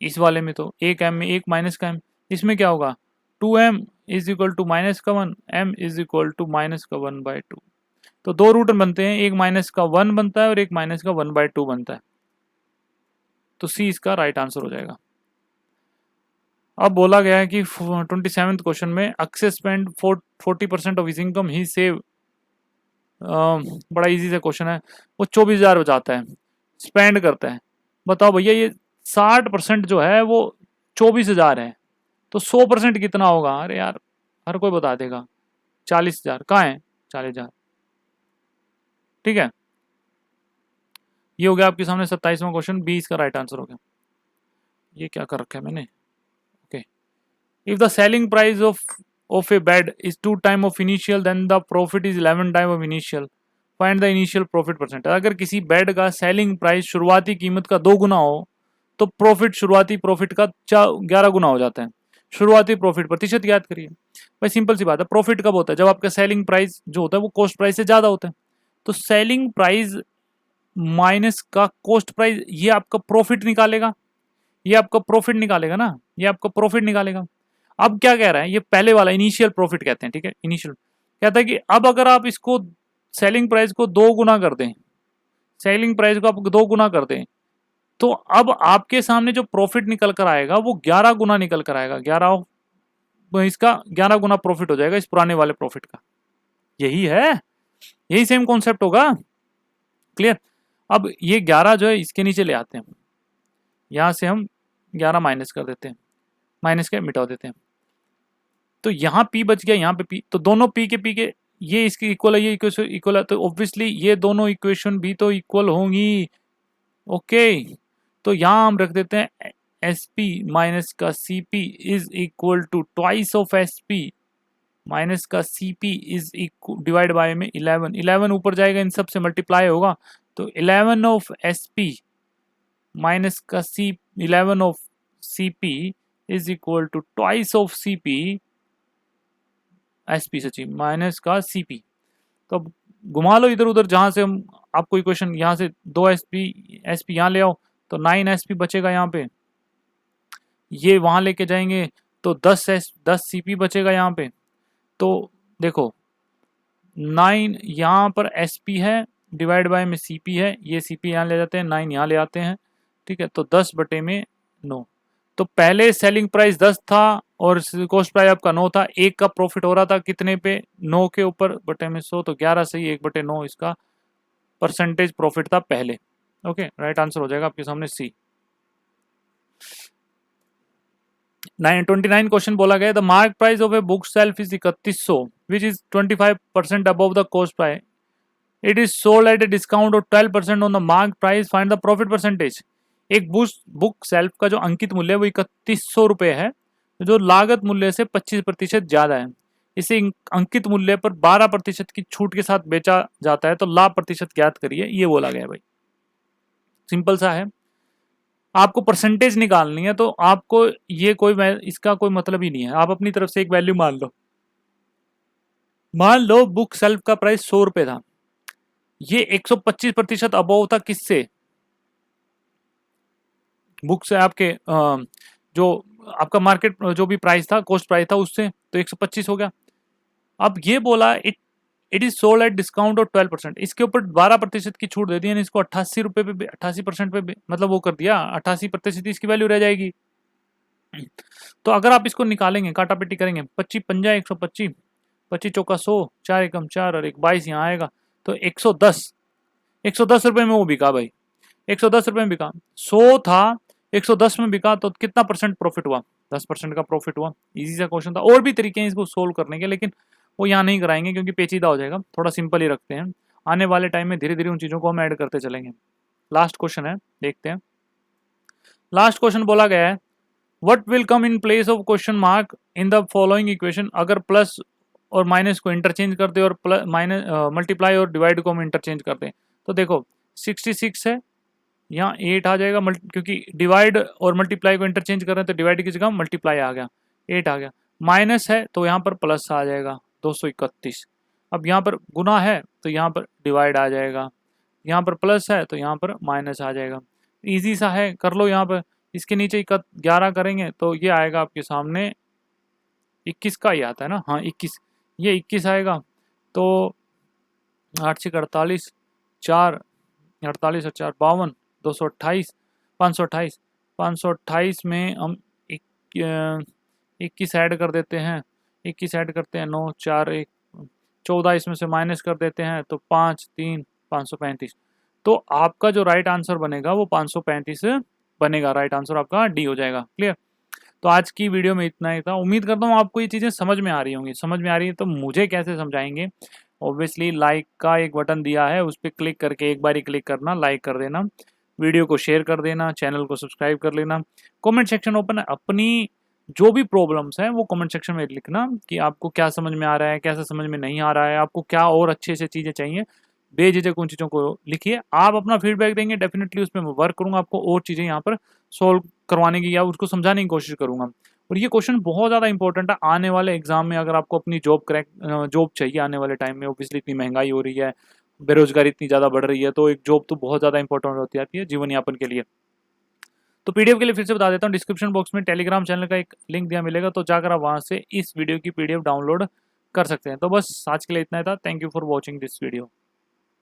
इस वाले में तो एक m में एक माइनस का m, इसमें क्या होगा 2m is equal to minus का 1, m is equal to minus का 1/2। तो दो रूट बनते हैं, एक माइनस का 1 बनता है और एक माइनस का 1/2 बनता है। तो सी इसका राइट आंसर हो जाएगा। अब बोला गया है कि 27th क्वेश्चन में Akshay spend 40% of his income he save, बड़ा इजी सा क्वेश्चन है। वो 24,000 बचाता है, स्पेंड करता है। बताओ भैया ये 60% जो है वो 24,000 है, तो 100% कितना होगा? अरे यार हर कोई बता देगा। 40,000 कहाँ है? 40,000। ठीक है, ये हो गया आपके सामने 27वां क्वेश्चन, 20 का राइट आंसर हो गया। ये क्या कर रखा है मैंने? Okay, if the selling price of a bed is 2 time of initial then the profit is 11 time of initial, find the initial profit percent. अगर किसी बेड का सेलिंग प्राइस शुरुआती कीमत का 2 गुना हो तो प्रॉफिट शुरुआती प्रॉफिट का 11 गुना हो जाता है। शुरुआती प्रॉफिट प्रतिशत याद करिए भाई, सिंपल सी बात है। प्रॉफिट कब होता है? जब आपका सेलिंग प्राइस जो होता है वो कॉस्ट प्राइस से ज्यादा होता है। तो सेलिंग प्राइस माइनस का कॉस्ट प्राइस, ये आपका प्रॉफिट निकालेगा, ये आपका प्रॉफिट निकालेगा ना, ये आपका प्रॉफिट निकालेगा। अब क्या कह रहा है? ये पहले वाला इनिशियल प्रॉफिट कहते हैं, ठीक है। इनिशियल कहता है कि अब अगर आप इसको सेलिंग प्राइस को 2 गुना कर दें, सेलिंग प्राइस को आप 2 गुना कर दें, तो अब आपके सामने जो प्रॉफिट निकल कर आएगा वो 11 गुना निकल कर आएगा। 11 इसका 11 गुना प्रॉफिट हो जाएगा इस पुराने वाले प्रॉफिट का। यही है, यही सेम कॉन्सेप्ट होगा। क्लियर? अब ये 11 जो है इसके नीचे ले आते हैं, यहां से हम 11 माइनस कर देते हैं, माइनस के मिटा देते हैं। तो यहाँ p बच गया, यहाँ पे p, तो दोनों p के ये इसके इक्वल है, ये इक्वेशन इक्वल है, तो ऑब्वियसली ये दोनों इक्वेशन भी तो इक्वल होंगी। ओके, तो यहाँ हम रख देते हैं SP माइनस का CP is equal to twice of SP minus का CP इज डिवाइड बाय में 11। 11 ऊपर जाएगा, इन सब से मल्टीप्लाई होगा, तो 11 ऑफ SP माइनस का 11 of CP is equal to twice of CP SP सची माइनस का CP। तो अब घुमा लो इधर उधर, जहां से हम आपको इक्वेशन यहाँ से 2 SP यहाँ ले आओ तो 9 SP बचेगा यहाँ पे, ये वहां लेके जाएंगे तो 10 CP बचेगा यहाँ पे। तो देखो 9 यहाँ पर SP है, डिवाइड बाय में CP है, ये CP यहाँ ले जाते हैं, 9 यहाँ ले आते हैं। ठीक है, तो 10 बटे में 9। तो पहले सेलिंग प्राइस 10 था और कॉस्ट प्राइस आपका 9 था, एक का प्रॉफिट हो रहा था कितने पे? 9 के ऊपर, बटे में 100, तो 11 से ही 1/9 इसका परसेंटेज प्रॉफिट था पहले। ओके, राइट आंसर हो जाएगा आपके सामने सी। 29 क्वेश्चन बोला गया, the mark price of a book shelf is 3100 which is 25% above the cost price, it is sold at a discount of 12% on the mark price, find the profit percentage. एक बुक सेल्फ का जो अंकित मूल्य है वो 3100 रुपए है, जो लागत मूल्य से 25% ज्यादा है। इसे अंकित मूल्य पर 12% की छूट के साथ बेचा जाता है, तो लाभ प्रतिशत ज्ञात करिए, ये बोला गया है भाई। सिंपल सा है, आपको परसेंटेज निकालनी है, तो आपको ये कोई इसका कोई मतलब ही नहीं है, आप अपनी तरफ से एक वैल्यू मान लो। मान लो बुक सेल्फ का प्राइस 100 रुपए था, ये 125% अबोव था किससे? बुक से आपके जो आपका मार्केट जो भी प्राइस था, कॉस्ट प्राइस था उससे, तो 125 हो गया। अब ये बोला it is sold at discount of 12%, इसके ऊपर 12% की छूट दे दी, यानी इसको 88 रुपए पे 88% पे मतलब वो कर दिया, 88% इसकी वैल्यू रह जाएगी। तो अगर आप इसको निकालेंगे, काटापीटी करेंगे, 25 पंजा 125, 25 चौका 100, 4 एकम 4 और 1 22 यहाँ आएगा, तो 110 रुपए में वो बिका भाई, 110 रुपए में बिका। 100 था, 110 में बिका, तो कितना परसेंट प्रॉफिट हुआ? 10% का प्रॉफिट हुआ। इजी सा क्वेश्चन था, और भी तरीके हैं इसको सोल्व करने के, लेकिन वो यहाँ नहीं कराएंगे क्योंकि पेचीदा हो जाएगा, थोड़ा सिंपल ही रखते हैं। आने वाले टाइम में धीरे धीरे उन चीज़ों को हम ऐड करते चलेंगे। लास्ट क्वेश्चन है, देखते हैं। लास्ट क्वेश्चन बोला गया है, what will come in place of question mark in the following equation, अगर प्लस और माइनस को इंटरचेंज कर दे और प्लस माइनस मल्टीप्लाई और डिवाइड को हम इंटरचेंज कर दें, तो देखो 66 है, यहाँ 8 आ जाएगा, क्योंकि डिवाइड और मल्टीप्लाई को इंटरचेंज कर रहे हैं, तो डिवाइड की जगह मल्टीप्लाई आ गया, 8 आ गया। माइनस है तो यहाँ पर प्लस आ जाएगा 231। अब यहाँ पर गुना है तो यहाँ पर डिवाइड आ जाएगा, यहाँ पर प्लस है तो यहाँ पर माइनस आ जाएगा। इजी सा है, कर लो। यहाँ पर इसके नीचे 11 करेंगे तो ये आएगा आपके सामने 21 का ही आता है ना, हाँ 21, ये 21 आएगा। तो 8 से 48, 4, 48 और 4 52, 228, 528, 528 में हम 21 ऐड कर देते हैं, 21 ऐड करते हैं, 9 4 1 14 इसमें से माइनस कर देते हैं तो 5 3 535। तो आपका जो राइट आंसर बनेगा वो 535 बनेगा, राइट आंसर आपका डी हो जाएगा। क्लियर। तो आज की वीडियो में इतना ही था, उम्मीद करता हूँ आपको ये चीज़ें समझ में आ रही होंगी। समझ में आ रही है तो मुझे कैसे समझाएंगे, ऑब्वियसली लाइक का एक बटन दिया है उस पर क्लिक करके एक बार ही क्लिक करना, लाइक कर देना, वीडियो को शेयर कर देना, चैनल को सब्सक्राइब कर लेना। कमेंट सेक्शन ओपन है, अपनी जो भी प्रॉब्लम्स हैं वो कमेंट सेक्शन में लिखना कि आपको क्या समझ में आ रहा है, कैसे समझ में नहीं आ रहा है, आपको क्या और अच्छे से चीज़ें चाहिए, बेझिझक उन चीज़ों को लिखिए। आप अपना फीडबैक देंगे, डेफिनेटली उसमें मैं वर्क करूँगा, आपको और चीज़ें यहाँ पर सॉल्व करवाने की या उसको समझाने की कोशिश करूँगा। और ये क्वेश्चन बहुत ज़्यादा इंपॉर्टेंट है आने वाले एग्जाम में, अगर आपको अपनी जॉब चाहिए आने वाले टाइम में। ऑब्वियसली इतनी महंगाई हो रही है, बेरोजगारी इतनी ज़्यादा बढ़ रही है, तो एक जॉब तो बहुत ज़्यादा इंपॉर्टेंट होती आती है जीवन यापन के लिए। तो पीडीएफ के लिए फिर से बता देता हूँ, डिस्क्रिप्शन बॉक्स में टेलीग्राम चैनल का एक लिंक दिया मिलेगा, तो जाकर आप वहाँ से इस वीडियो की पीडीएफ डाउनलोड कर सकते हैं। तो बस आज के लिए इतना ही था। Thank you for watching this video.